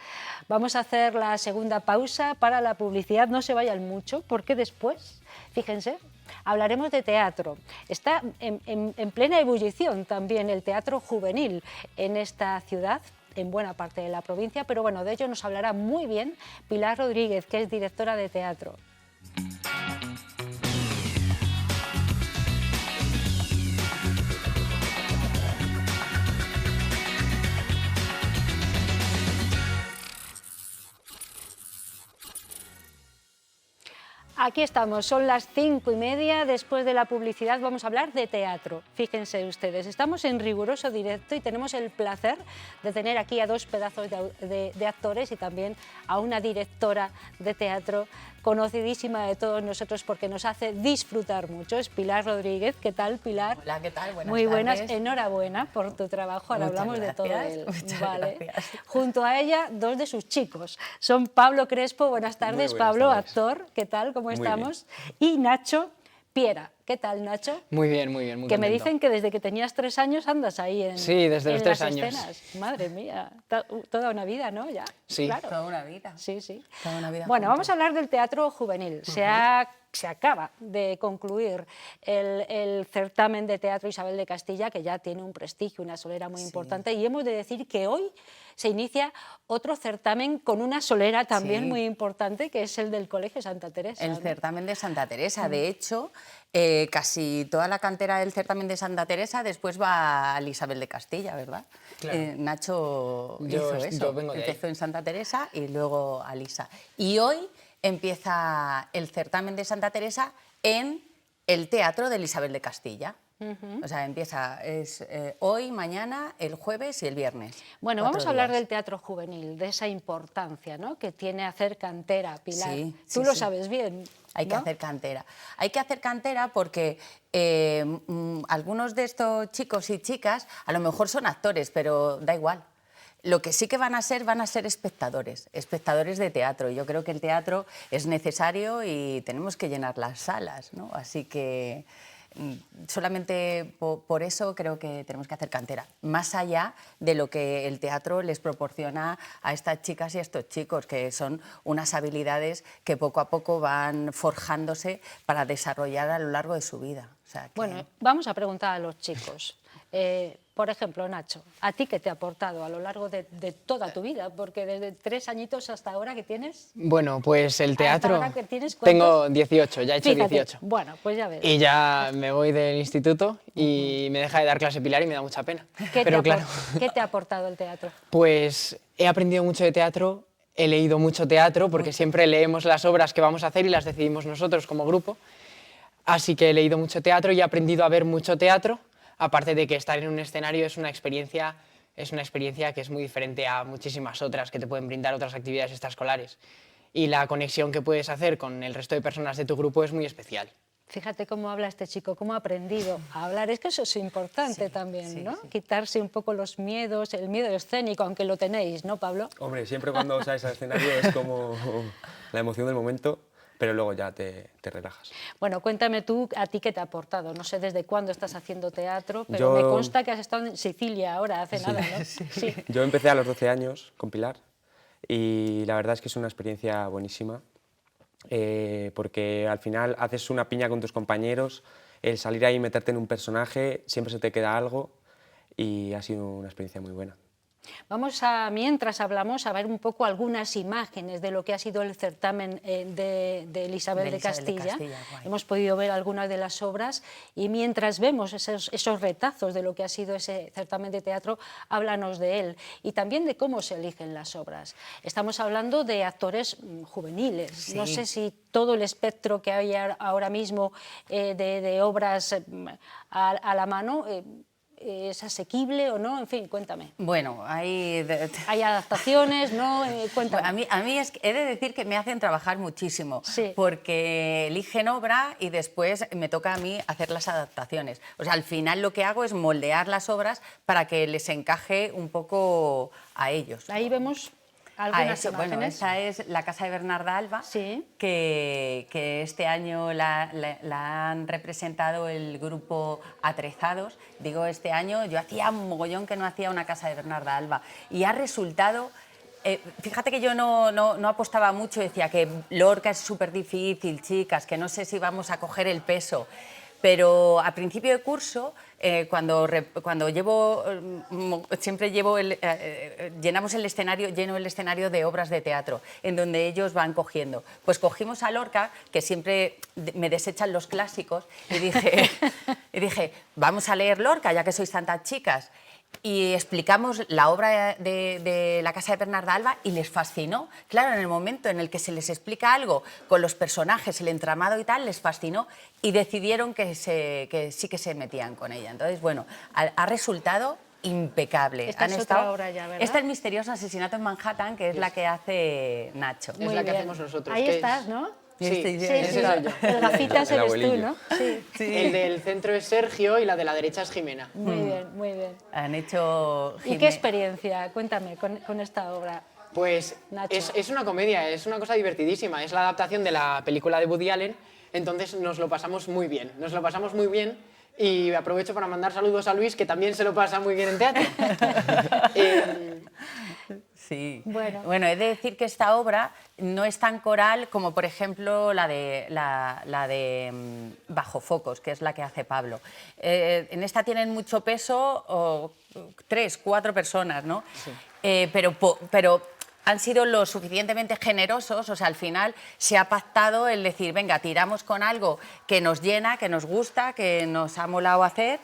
Vamos a hacer la segunda pausa para la publicidad. No se vayan mucho, porque después, fíjense, hablaremos de teatro. Está en plena ebullición también el teatro juvenil en esta ciudad, en buena parte de la provincia, pero bueno, de ello nos hablará muy bien Pilar Rodríguez, que es directora de teatro. Aquí estamos, son las 5:30, después de la publicidad vamos a hablar de teatro. Fíjense ustedes, estamos en riguroso directo y tenemos el placer de tener aquí a dos pedazos de actores y también a una directora de teatro conocidísima de todos nosotros porque nos hace disfrutar mucho. Es Pilar Rodríguez. ¿Qué tal, Pilar? Hola, ¿qué tal? Buenas Muy buenas, tardes. enhorabuena por tu trabajo, ahora Muchas hablamos de todo gracias, él. muchas Vale. gracias. Junto a ella, dos de sus chicos. Son Pablo Crespo, buenas tardes, buenas Pablo, tardes. actor, ¿qué tal? ¿Cómo Muy estamos? Y Nacho Piera. ¿Qué tal, Nacho? Muy bien, muy Que me contento. dicen que desde que tenías 3 años andas ahí en, Sí, desde los en 3 las años. escenas. Madre mía, toda una vida, ¿no? Ya. Sí. Claro. Toda una vida. Sí, sí. Toda una vida Bueno, juntos. vamos a hablar del teatro juvenil. Se acaba de concluir el certamen de teatro Isabel de Castilla, que ya tiene un prestigio, una solera muy importante, y hemos de decir que hoy se inicia otro certamen con una solera también Sí. muy importante, que es el del Colegio Santa Teresa. El ¿no? certamen de Santa Teresa. De hecho, casi toda la cantera del certamen de Santa Teresa después va al Isabel de Castilla, ¿verdad? Claro. Nacho Yo hizo eso. vengo de ahí. Empezó en Santa Teresa y luego a Lisa. Y hoy empieza el certamen de Santa Teresa en el Teatro del Isabel de Castilla. O sea, empieza hoy, mañana, el jueves y el viernes. Bueno, 4 vamos a hablar días. del teatro juvenil, de esa importancia, ¿no?, que tiene hacer cantera, Pilar. Sí, Tú sí, lo sí. sabes bien. Hay que ¿no? hacer cantera. Hay que hacer cantera porque algunos de estos chicos y chicas a lo mejor son actores, pero da igual. Lo que sí que van a ser espectadores de teatro. Yo creo que el teatro es necesario y tenemos que llenar las salas, ¿no? Así que solamente por eso creo que tenemos que hacer cantera, más allá de lo que el teatro les proporciona a estas chicas y a estos chicos, que son unas habilidades que poco a poco van forjándose para desarrollar a lo largo de su vida. O sea que... Bueno, vamos a preguntar a los chicos. Por ejemplo, Nacho, ¿a ti qué te ha aportado a lo largo de toda tu vida? Porque desde 3 añitos hasta ahora que tienes... Bueno, pues el Hasta teatro... ahora que tienes, ¿cuántos? Tengo 18, ya he hecho Fíjate, 18. bueno, pues ya ves. Y ya me voy del instituto y me deja de dar clase Pilar y me da mucha pena. Pero claro, ¿Qué te ha aportado el teatro? pues he aprendido mucho de teatro, he leído mucho teatro, porque siempre leemos las obras que vamos a hacer y las decidimos nosotros como grupo. Así que he leído mucho teatro y he aprendido a ver mucho teatro, aparte de que estar en un escenario es una experiencia que es muy diferente a muchísimas otras que te pueden brindar otras actividades extraescolares. Y la conexión que puedes hacer con el resto de personas de tu grupo es muy especial. Fíjate cómo habla este chico, cómo ha aprendido a hablar. Es que eso es importante también, ¿no? Quitarse un poco los miedos, el miedo escénico, aunque lo tenéis, ¿no, Pablo? Hombre, siempre cuando sales al escenario es como la emoción del momento, pero luego ya te relajas. Bueno, cuéntame tú, ¿a ti qué te ha aportado? No sé desde cuándo estás haciendo teatro, pero me consta que has estado en Sicilia ahora, hace nada, ¿no? Sí. Yo empecé a los 12 años con Pilar y la verdad es que es una experiencia buenísima, porque al final haces una piña con tus compañeros, el salir ahí y meterte en un personaje, siempre se te queda algo y ha sido una experiencia muy buena. Vamos a, mientras hablamos, a ver un poco algunas imágenes de lo que ha sido el certamen de Isabel de Castilla. Hemos podido ver algunas de las obras y mientras vemos esos retazos de lo que ha sido ese certamen de teatro, háblanos de él y también de cómo se eligen las obras. Estamos hablando de actores juveniles. Sí. No sé si todo el espectro que hay ahora mismo de obras a la mano... ¿es asequible o no? En fin, cuéntame. Bueno, hay adaptaciones, ¿no? Cuéntame. A mí he de decir que me hacen trabajar muchísimo, sí, porque eligen obra y después me toca a mí hacer las adaptaciones. O sea, al final lo que hago es moldear las obras para que les encaje un poco a ellos. Ahí vemos... algunas imágenes. Bueno, esta es la casa de Bernarda Alba, sí, que este año la han representado el grupo Atrezados. Digo este año, yo hacía un mogollón que no hacía una casa de Bernarda Alba y ha resultado... fíjate que yo no apostaba mucho, decía que Lorca es súper difícil, chicas, que no sé si vamos a coger el peso. Pero a principio de curso, cuando llevo, siempre llenamos el escenario, lleno el escenario de obras de teatro, en donde ellos van cogiendo. Pues cogimos a Lorca, que siempre me desechan los clásicos, y dije, vamos a leer Lorca, ya que sois tantas chicas. Y explicamos la obra de la casa de Bernarda Alba y les fascinó. Claro, en el momento en el que se les explica algo con los personajes, el entramado y tal, les fascinó y decidieron que sí que se metían con ella. Entonces, bueno, ha resultado impecable. Esta es otra obra ya, ¿verdad? Esta es Misterioso asesinato en Manhattan, que es la que hace Nacho. Es la que hacemos nosotros. Ahí estás, ¿no? Sí, sí, ese soy yo. El gafitas eres tú, ¿no? Sí. Sí. El del centro es Sergio y la de la derecha es Jimena. Muy bien, muy bien. Han hecho... ¿Y qué experiencia? Cuéntame con esta obra. Pues es una comedia, es una cosa divertidísima. Es la adaptación de la película de Woody Allen, entonces nos lo pasamos muy bien. Nos lo pasamos muy bien y aprovecho para mandar saludos a Luis, que también se lo pasa muy bien en teatro. Sí. Bueno, he de decir que esta obra no es tan coral como, por ejemplo, la de Bajo Focos, que es la que hace Pablo. En esta tienen mucho peso 3, 4 personas, ¿no? Sí. Pero han sido lo suficientemente generosos, o sea, al final se ha pactado el decir, venga, tiramos con algo que nos llena, que nos gusta, que nos ha molado hacer,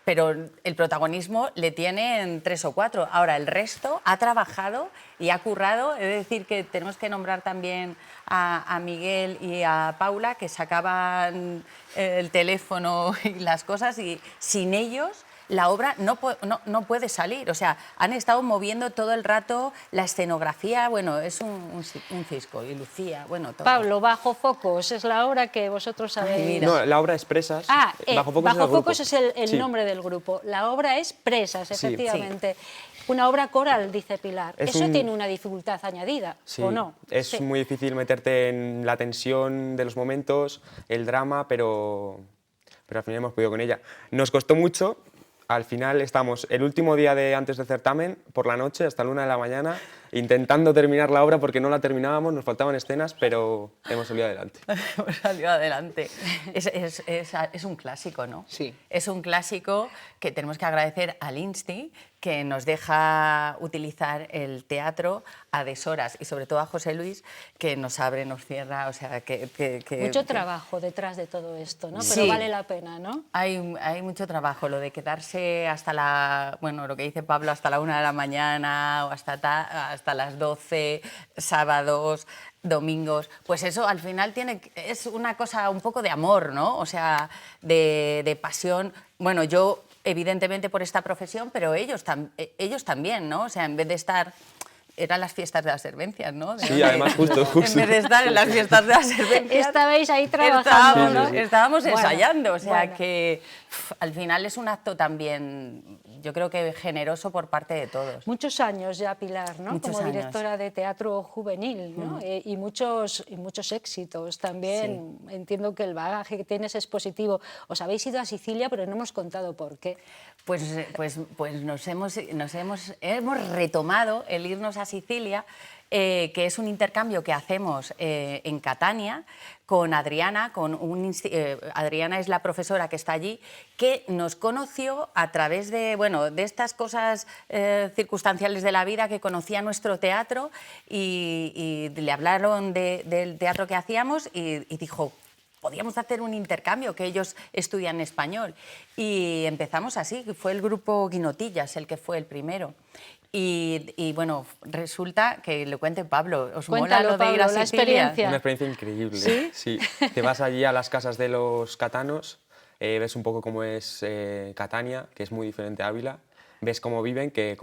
pero el protagonismo le tienen 3 o 4. Ahora, el resto ha trabajado y ha currado. He de decir que tenemos que nombrar también a Miguel y a Paula, que sacaban el teléfono y las cosas, y sin ellos la obra no puede salir. O sea, han estado moviendo todo el rato la escenografía. Bueno, es un cisco. Y Lucía, bueno, todo. Pablo, Bajo Focos es la obra que vosotros sabéis. No, la obra es Presas. Bajo Focos es el nombre del grupo. La obra es Presas, efectivamente. Sí. Una obra coral, dice Pilar. Eso tiene una dificultad añadida, ¿o no? Es muy difícil meterte en la tensión de los momentos, el drama, pero al final hemos podido con ella. Nos costó mucho. Al final estamos el último día antes del certamen, por la noche, hasta la 1 de la mañana, intentando terminar la obra porque no la terminábamos, nos faltaban escenas, pero hemos salido adelante. Hemos salido adelante. Es un clásico, ¿no? Sí. Es un clásico que tenemos que agradecer al Insti, que nos deja utilizar el teatro a deshoras, y sobre todo a José Luis, que nos abre, nos cierra, o sea, Mucho trabajo detrás de todo esto, ¿no? Pero Sí. vale la pena, ¿no? Hay mucho trabajo, lo de quedarse hasta bueno, lo que dice Pablo, hasta la 1 de la mañana o hasta las 12, sábados, domingos, pues eso al final es una cosa un poco de amor, ¿no? O sea, de pasión. Bueno, yo evidentemente por esta profesión, pero ellos también, ¿no? O sea, en vez de estar... Eran las fiestas de las servencias, ¿no? Sí, además, justo. En vez de estar en las fiestas de las servencias... Estabais ahí trabajando, ¿no? Estábamos Bueno, ensayando, o sea bueno. que al final es un acto también, yo creo que generoso por parte de todos. Muchos años ya, Pilar, ¿no? Muchos Como años. directora de teatro juvenil, ¿no? Y muchos éxitos también. Entiendo que el bagaje que tienes es positivo. Os habéis ido a Sicilia, pero no hemos contado por qué. Pues hemos retomado el irnos a Sicilia, que es un intercambio que hacemos en Catania con Adriana. Adriana es la profesora que está allí, que nos conoció a través de estas cosas circunstanciales de la vida, que conocía nuestro teatro y le hablaron del teatro que hacíamos y dijo: podíamos hacer un intercambio, que ellos estudian español. Y empezamos así, fue el grupo Guinotillas el que fue el primero. Y bueno, resulta que lo cuente Pablo. ¿Os Cuéntalo, mola lo de ir a Pablo, la Sicilia? experiencia. Una experiencia increíble. ¿Sí? Sí. Te vas allí a las casas de los catanos, ves un poco cómo es Catania, que es muy diferente a Ávila, ves cómo viven, que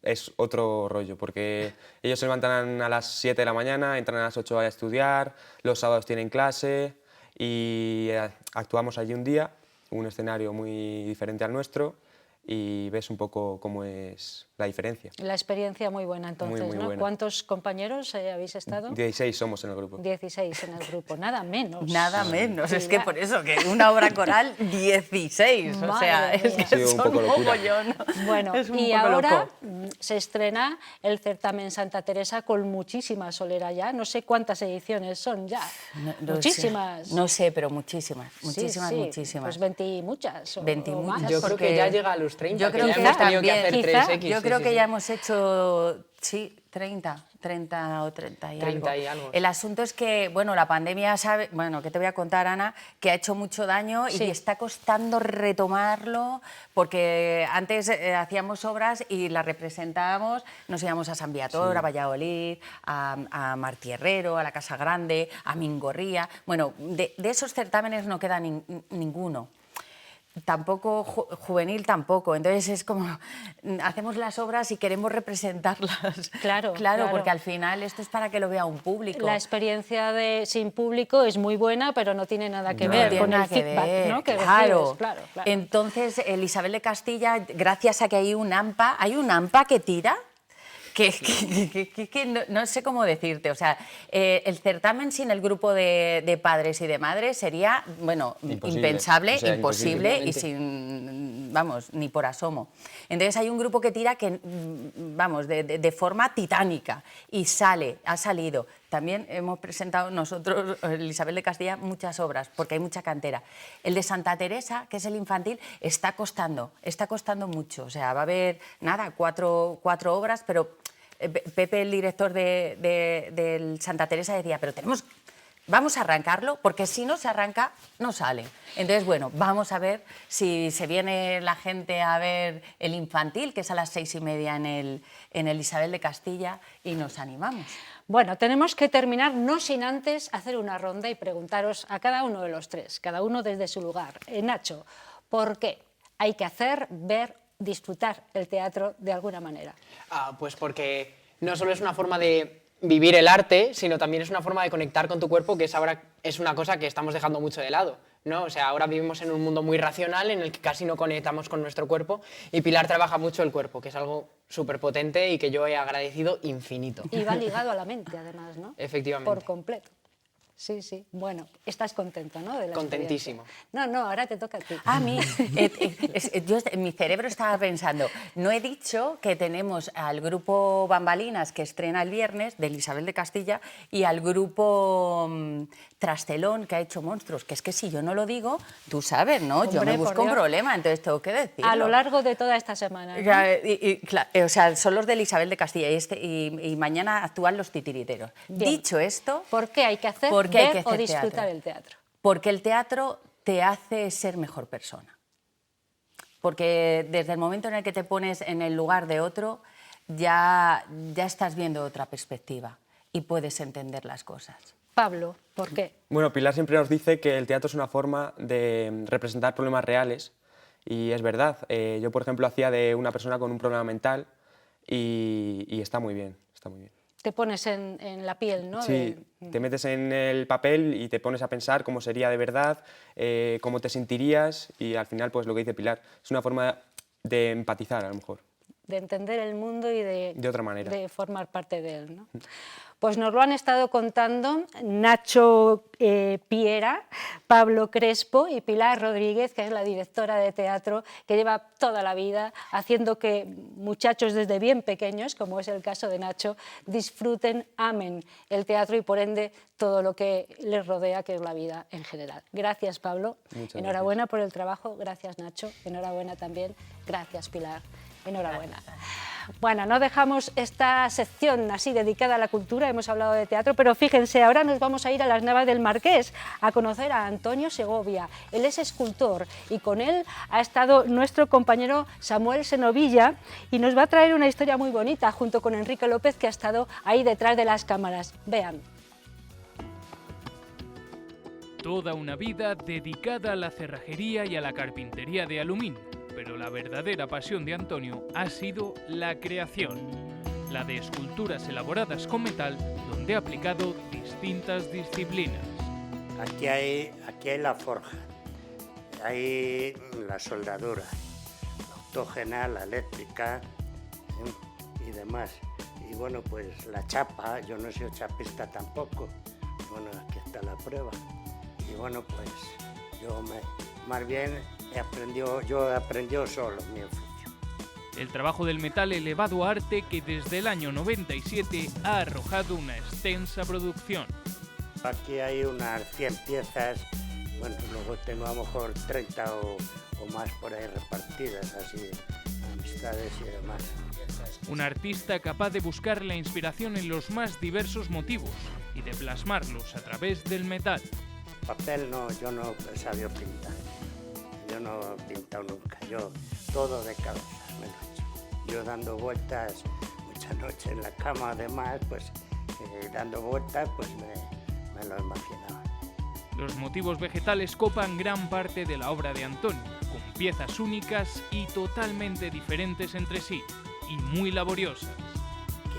es otro rollo, porque ellos se levantan a las 7 de la mañana, entran a las 8 a estudiar, los sábados tienen clase y actuamos allí un día, un escenario muy diferente al nuestro, y ves un poco cómo es la diferencia. La experiencia muy buena entonces, Muy ¿no? buena. ¿Cuántos compañeros habéis estado? 16 somos en el grupo. 16 en el grupo, nada menos. Nada menos, es que Pilar. por eso, que una obra coral, 16, o sea, Madre es mía. que Ha sido un son poco un locura. mogollón. Bueno, Es un y poco ahora loco. se estrena el certamen Santa Teresa con muchísima solera ya. No sé cuántas ediciones son ya. No Muchísimas. sé, no sé, pero muchísimas, Sí, muchísimas, sí, muchísimas. Pues 20 y muchas. 20 y o más. muchas. Yo creo que porque ya llega a los 30, yo creo ya que hemos tenido que también. hacer Quizá. 3X. Yo sí, creo sí, que sí. ya hemos hecho, sí, 30 o 30 y 30 algo. y algo. El asunto es que, bueno, la pandemia, que te voy a contar, Ana, que ha hecho mucho daño Sí. y está costando retomarlo, porque antes hacíamos obras y las representábamos, nos íbamos a San Viator, a Valladolid, a Martierrero, a la Casa Grande, a Mingorría. Bueno, de esos certámenes no queda ninguno. Tampoco juvenil tampoco, entonces es como hacemos las obras y queremos representarlas. Claro, Porque al final esto es para que lo vea un público. La experiencia de sin público es muy buena, pero no tiene nada que No ver tiene con nada el que feedback, ver, ¿no? que claro. recibes. Claro. Entonces, Isabel de Castilla, gracias a que hay un AMPA que tira, que no sé cómo decirte, o sea, el certamen sin el grupo de padres y de madres sería, bueno, Imposible. impensable, O sea, imposible y imposible. ni por asomo. Entonces hay un grupo que tira de forma titánica y ha salido. También hemos presentado nosotros, Isabel de Castilla, muchas obras, porque hay mucha cantera. El de Santa Teresa, que es el infantil, está costando mucho. O sea, va a haber, cuatro obras, pero Pepe, el director del Santa Teresa, decía, pero vamos a arrancarlo, porque si no se arranca, no sale. Entonces, bueno, vamos a ver si se viene la gente a ver el infantil, que es a las 6:30 en el Isabel de Castilla, y nos animamos. Bueno, tenemos que terminar, no sin antes hacer una ronda y preguntaros a cada uno de los tres, cada uno desde su lugar. Nacho, ¿por qué hay que hacer, ver, disfrutar el teatro de alguna manera? Pues porque no solo es una forma de vivir el arte, sino también es una forma de conectar con tu cuerpo, que ahora es una cosa que estamos dejando mucho de lado, ¿no? O sea, ahora vivimos en un mundo muy racional en el que casi no conectamos con nuestro cuerpo, y Pilar trabaja mucho el cuerpo, que es algo súper potente y que yo he agradecido infinito. Y va ligado a la mente, además, ¿no? Efectivamente. Por completo. Sí, sí. Bueno, estás contento, ¿no? De la Contentísimo. experiencia. No, ahora te toca a ti. A mí, yo en mi cerebro estaba pensando, no he dicho que tenemos al grupo Bambalinas, que estrena el viernes, de Isabel de Castilla, y al grupo Trastelón, que ha hecho Monstruos, que es que si yo no lo digo, tú sabes, ¿no? Yo Hombre, me por busco un Dios. problema, entonces tengo que decirlo. A lo largo de toda esta semana, ¿no? O sea, son los de Isabel de Castilla y mañana actúan los titiriteros. Bien. Dicho esto, ¿Por qué hay que hacer, ¿por qué hay ver que hacer o disfrutar teatro? el teatro? Porque el teatro te hace ser mejor persona. Porque desde el momento en el que te pones en el lugar de otro, ya estás viendo otra perspectiva y puedes entender las cosas. Pablo, ¿por qué? Bueno, Pilar siempre nos dice que el teatro es una forma de representar problemas reales y es verdad. Yo, por ejemplo, hacía de una persona con un problema mental y está muy bien, está muy bien. Te pones en la piel, ¿no? Sí, te metes en el papel y te pones a pensar cómo sería de verdad, cómo te sentirías y al final, pues lo que dice Pilar, es una forma de empatizar a lo mejor. De entender el mundo y De otra manera. de formar parte de él, ¿no? Pues nos lo han estado contando Nacho Piera, Pablo Crespo y Pilar Rodríguez, que es la directora de teatro, que lleva toda la vida haciendo que muchachos desde bien pequeños, como es el caso de Nacho, disfruten, amen el teatro y por ende todo lo que les rodea, que es la vida en general. Gracias, Pablo. Muchas Enhorabuena por el trabajo. Gracias, Nacho. Enhorabuena también. Gracias, Pilar. Enhorabuena. Bueno, no dejamos esta sección así dedicada a la cultura, hemos hablado de teatro, pero fíjense, ahora nos vamos a ir a las Navas del Marqués a conocer a Antonio Segovia. Él es escultor y con él ha estado nuestro compañero Samuel Senovilla y nos va a traer una historia muy bonita junto con Enrique López, que ha estado ahí detrás de las cámaras. Vean. Toda una vida dedicada a la cerrajería y a la carpintería de aluminio, pero la verdadera pasión de Antonio ha sido la creación, la de esculturas elaboradas con metal, donde ha aplicado distintas disciplinas. Aquí hay la forja, hay la soldadura, la autógena, la eléctrica y demás. Y bueno, pues la chapa, yo no soy chapista tampoco, bueno, aquí está la prueba. Y bueno, pues más bien yo he aprendido solo mi oficio. El trabajo del metal elevado a arte que desde el año 97 ha arrojado una extensa producción. Aquí hay unas 100 piezas, bueno, luego tengo a lo mejor 30 o más por ahí repartidas, así, amistades y demás. Un artista capaz de buscar la inspiración en los más diversos motivos y de plasmarlos a través del metal. Papel no, yo no he sabido pintar. Yo no he pintado nunca, yo todo de cabeza me lo he hecho. Yo dando vueltas muchas noches en la cama, además, pues dando vueltas, pues me lo imaginaba. Los motivos vegetales copan gran parte de la obra de Antonio, con piezas únicas y totalmente diferentes entre sí, y muy laboriosas.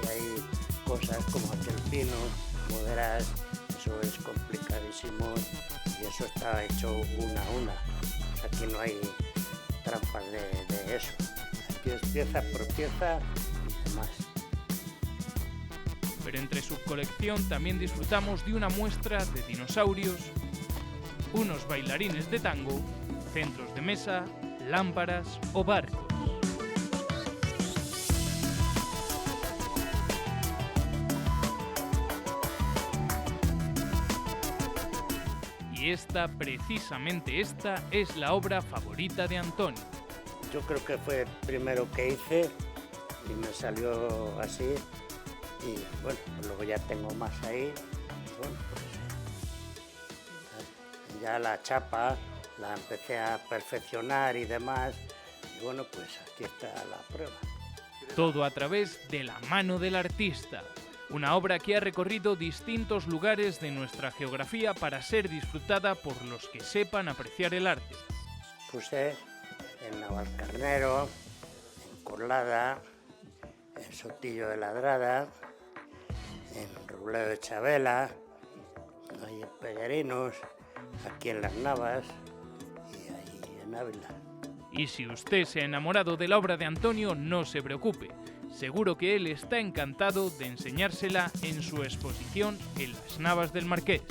Que hay cosas como aquel pino, como verás, eso es complicadísimo y eso está hecho una a una. Aquí no hay trampas de eso. Aquí es pieza por pieza y demás. Pero entre su colección también disfrutamos de una muestra de dinosaurios, unos bailarines de tango, centros de mesa, lámparas o barcos. Y precisamente esta, es la obra favorita de Antonio. Yo creo que fue el primero que hice y me salió así y bueno, luego ya tengo más ahí. Y bueno, pues ya la chapa la empecé a perfeccionar y demás y bueno, pues aquí está la prueba. Todo a través de la mano del artista. Una obra que ha recorrido distintos lugares de nuestra geografía para ser disfrutada por los que sepan apreciar el arte. Puse en Navalcarnero, en Corlada, en Sotillo de Ladrada, en Robledo de Chabela, ahí en Pellerinos, aquí en Las Navas y ahí en Ávila. Y si usted se ha enamorado de la obra de Antonio, no se preocupe. Seguro que él está encantado de enseñársela en su exposición en Las Navas del Marqués.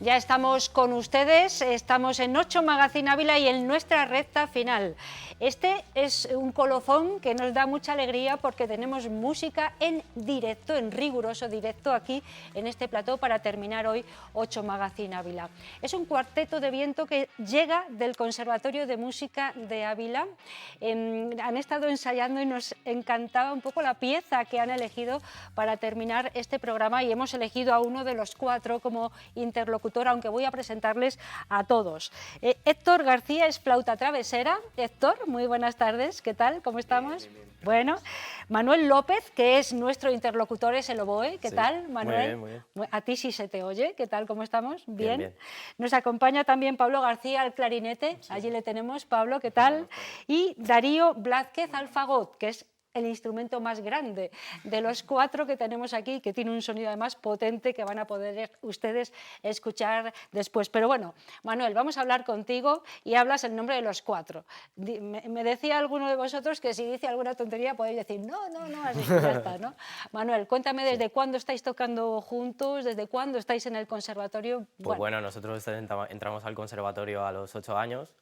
Ya estamos con ustedes, estamos en 8 Magazine Ávila y en nuestra recta final. Este es un colofón que nos da mucha alegría porque tenemos música en directo, en riguroso directo aquí en este plató para terminar hoy 8 Magazine Ávila. Es un cuarteto de viento que llega del Conservatorio de Música de Ávila. Han estado ensayando y nos encantaba un poco la pieza que han elegido para terminar este programa y hemos elegido a uno de los 4 como interlocutor, aunque voy a presentarles a todos. Héctor García es flauta travesera. Héctor, muy buenas tardes, ¿qué tal? ¿Cómo estamos? Bien. Bueno, Manuel López, que es nuestro interlocutor, es el oboe. ¿Qué tal, Manuel? Muy bien. A ti sí se te oye. ¿Qué tal? ¿Cómo estamos? Bien. Nos acompaña también Pablo García al clarinete. Sí. Allí le tenemos. Pablo, ¿qué tal? Y Darío Blázquez al fagot, que es el instrumento más grande de los 4 que tenemos aquí, que tiene un sonido además potente que van a poder ustedes escuchar después. Pero bueno, Manuel, vamos a hablar contigo y hablas en nombre de los 4. Me decía alguno de vosotros que si dice alguna tontería podéis decir no, así ya está, ¿no? Manuel, cuéntame desde cuándo estáis tocando juntos, desde cuándo estáis en el conservatorio. Pues bueno, nosotros entramos al conservatorio a los 8 años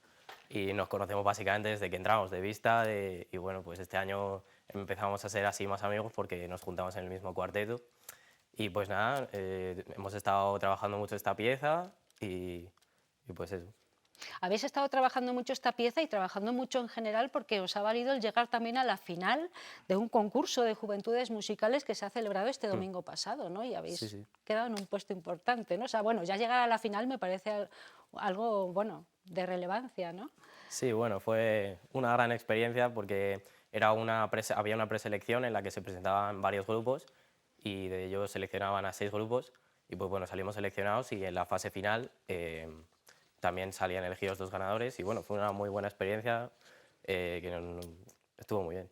y nos conocemos básicamente desde que entramos de vista y bueno, pues este año empezamos a ser así más amigos porque nos juntamos en el mismo cuarteto y pues nada, hemos estado trabajando mucho esta pieza y pues eso. Habéis estado trabajando mucho esta pieza y trabajando mucho en general porque os ha valido el llegar también a la final de un concurso de juventudes musicales que se ha celebrado este domingo pasado, ¿no? Y habéis quedado en un puesto importante, ¿no? O sea, bueno, ya llegar a la final me parece algo, bueno, de relevancia, ¿no? Sí, bueno, fue una gran experiencia porque había una preselección en la que se presentaban varios grupos y de ellos seleccionaban a 6 grupos y pues bueno, salimos seleccionados y en la fase final también salían elegidos 2 ganadores y bueno, fue una muy buena experiencia que estuvo muy bien.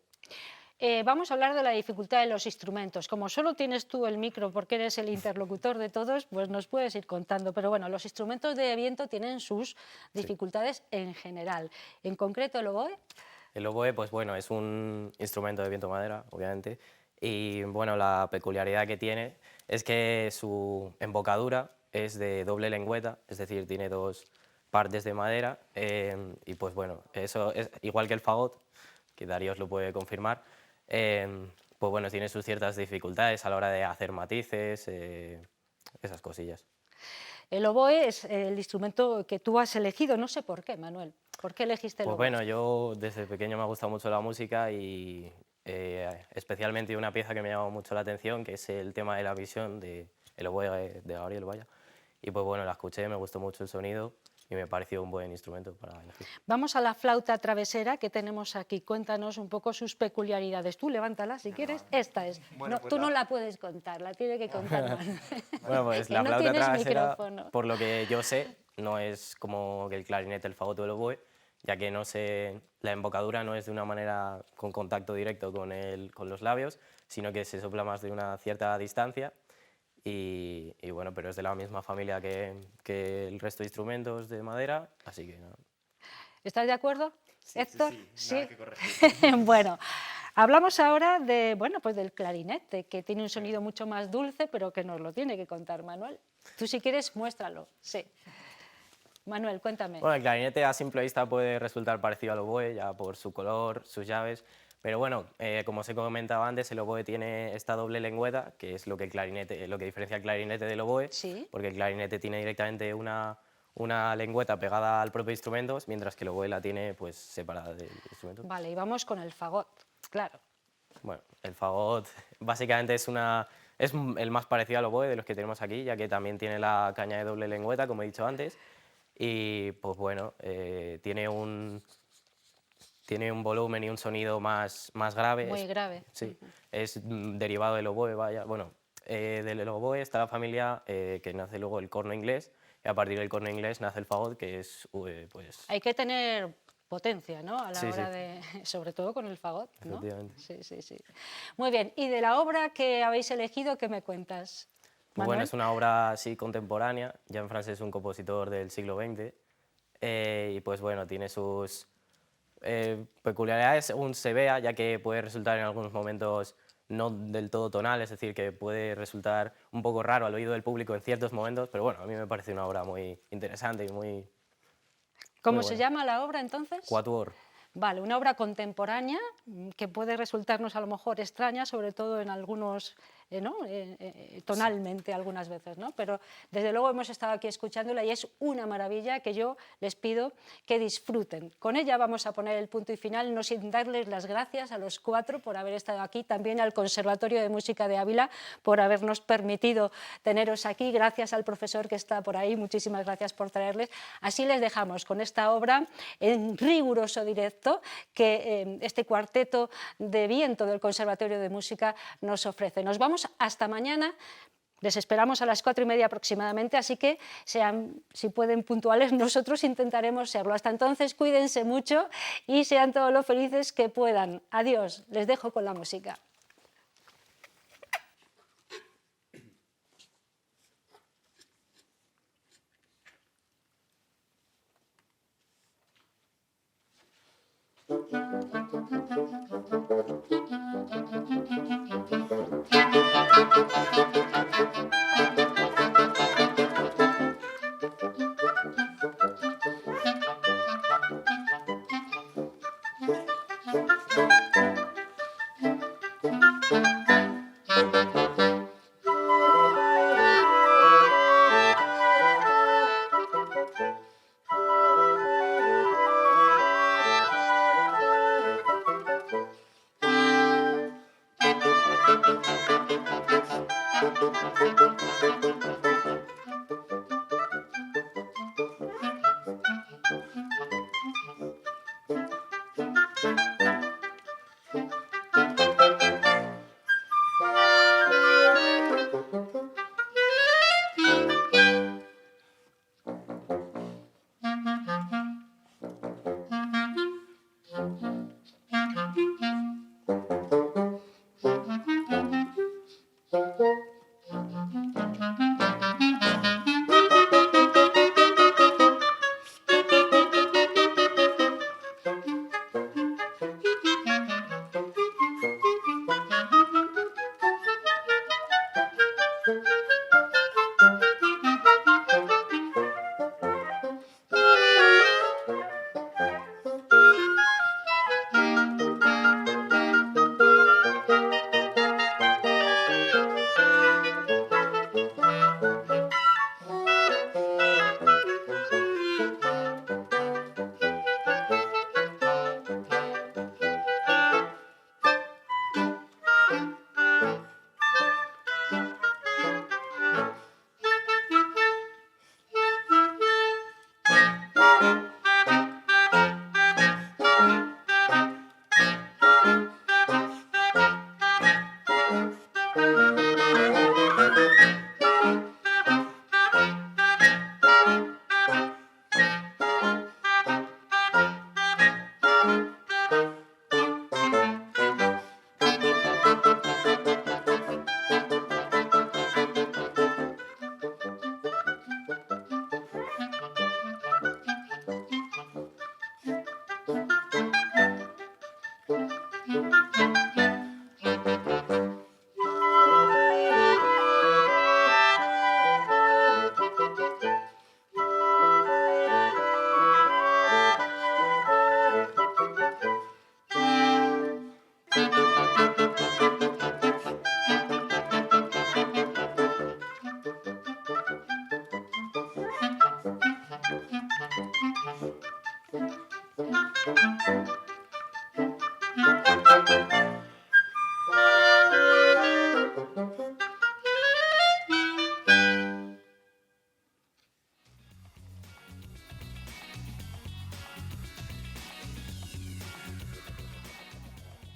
Vamos a hablar de la dificultad de los instrumentos. Como solo tienes tú el micro porque eres el interlocutor de todos, pues nos puedes ir contando. Pero bueno, los instrumentos de viento tienen sus dificultades en general. En concreto, el oboe. El oboe, pues bueno, es un instrumento de viento madera, obviamente, y bueno, la peculiaridad que tiene es que su embocadura es de doble lengüeta, es decir, tiene 2 partes de madera, y pues bueno, eso es igual que el fagot, que Darío os lo puede confirmar, pues bueno, tiene sus ciertas dificultades a la hora de hacer matices, esas cosillas. El oboe es el instrumento que tú has elegido, no sé por qué, Manuel. ¿Por qué elegiste el oboe? Pues bueno, yo desde pequeño me ha gustado mucho la música y especialmente una pieza que me ha llamado mucho la atención, que es el tema de la visión del oboe de Gabriel Valla. Y pues bueno, la escuché, me gustó mucho el sonido y me pareció un buen instrumento para elegir. Vamos a la flauta travesera que tenemos aquí. Cuéntanos un poco sus peculiaridades. Tú levántala si quieres. Esta es. Bueno, no, pues tú no la puedes contar, la tiene que contar Manuel. Bueno, pues la flauta travesera, por lo que yo sé, no es como el clarinete, el fagot o el oboe, ya que la embocadura no es de una manera con contacto directo con los labios, sino que se sopla más de una cierta distancia. Y bueno, pero es de la misma familia que el resto de instrumentos de madera, así que nada. ¿Estás de acuerdo, Héctor? Sí. Nada que corregir. Bueno, hablamos ahora pues del clarinete, que tiene un sonido mucho más dulce, pero que nos lo tiene que contar Manuel. Tú si quieres, muéstralo. Sí. Manuel, cuéntame. Bueno, el clarinete a simple vista puede resultar parecido al oboe, ya por su color, sus llaves. Pero bueno, como os he comentado antes, el oboe tiene esta doble lengüeta, que es lo que diferencia el clarinete del oboe, porque el clarinete tiene directamente una lengüeta pegada al propio instrumento, mientras que el oboe la tiene pues separada del instrumento. Vale, y vamos con el fagot, claro. Bueno, el fagot básicamente es Es el más parecido al oboe de los que tenemos aquí, ya que también tiene la caña de doble lengüeta, como he dicho antes, y pues bueno, tiene un volumen y un sonido más grave. Muy grave. Sí, es derivado del oboe, vaya. Bueno, del oboe está la familia que nace luego el corno inglés, y a partir del corno inglés nace el fagot, que es pues... Hay que tener potencia, ¿no? A la Sí, hora sí. de, sobre todo con el fagot, ¿no? Efectivamente. Sí, sí, sí. Muy bien, y de la obra que habéis elegido, ¿qué me cuentas? Pues bueno, Manuel. es una obra así contemporánea. Jean Francis es un compositor del siglo XX y pues bueno, tiene sus peculiaridades según se vea, ya que puede resultar en algunos momentos no del todo tonal, es decir, que puede resultar un poco raro al oído del público en ciertos momentos, pero bueno, a mí me parece una obra muy interesante y muy ¿Cómo muy se buena. llama la obra entonces? Quatuor. Vale, una obra contemporánea que puede resultarnos a lo mejor extraña, sobre todo en algunos, ¿no? Tonalmente algunas veces, ¿no? Pero desde luego hemos estado aquí escuchándola y es una maravilla que yo les pido que disfruten. Con ella vamos a poner el punto y final, no sin darles las gracias a los 4 por haber estado aquí, también al Conservatorio de Música de Ávila por habernos permitido teneros aquí, gracias al profesor que está por ahí, muchísimas gracias por traerles. Así les dejamos con esta obra en riguroso directo que este cuarteto de viento del Conservatorio de Música nos ofrece. Nos vamos hasta mañana. Les esperamos a las 4:30 aproximadamente, así que sean, si pueden, puntuales, nosotros intentaremos serlo. Hasta entonces, cuídense mucho y sean todos lo felices que puedan. Adiós, les dejo con la música. Thank you.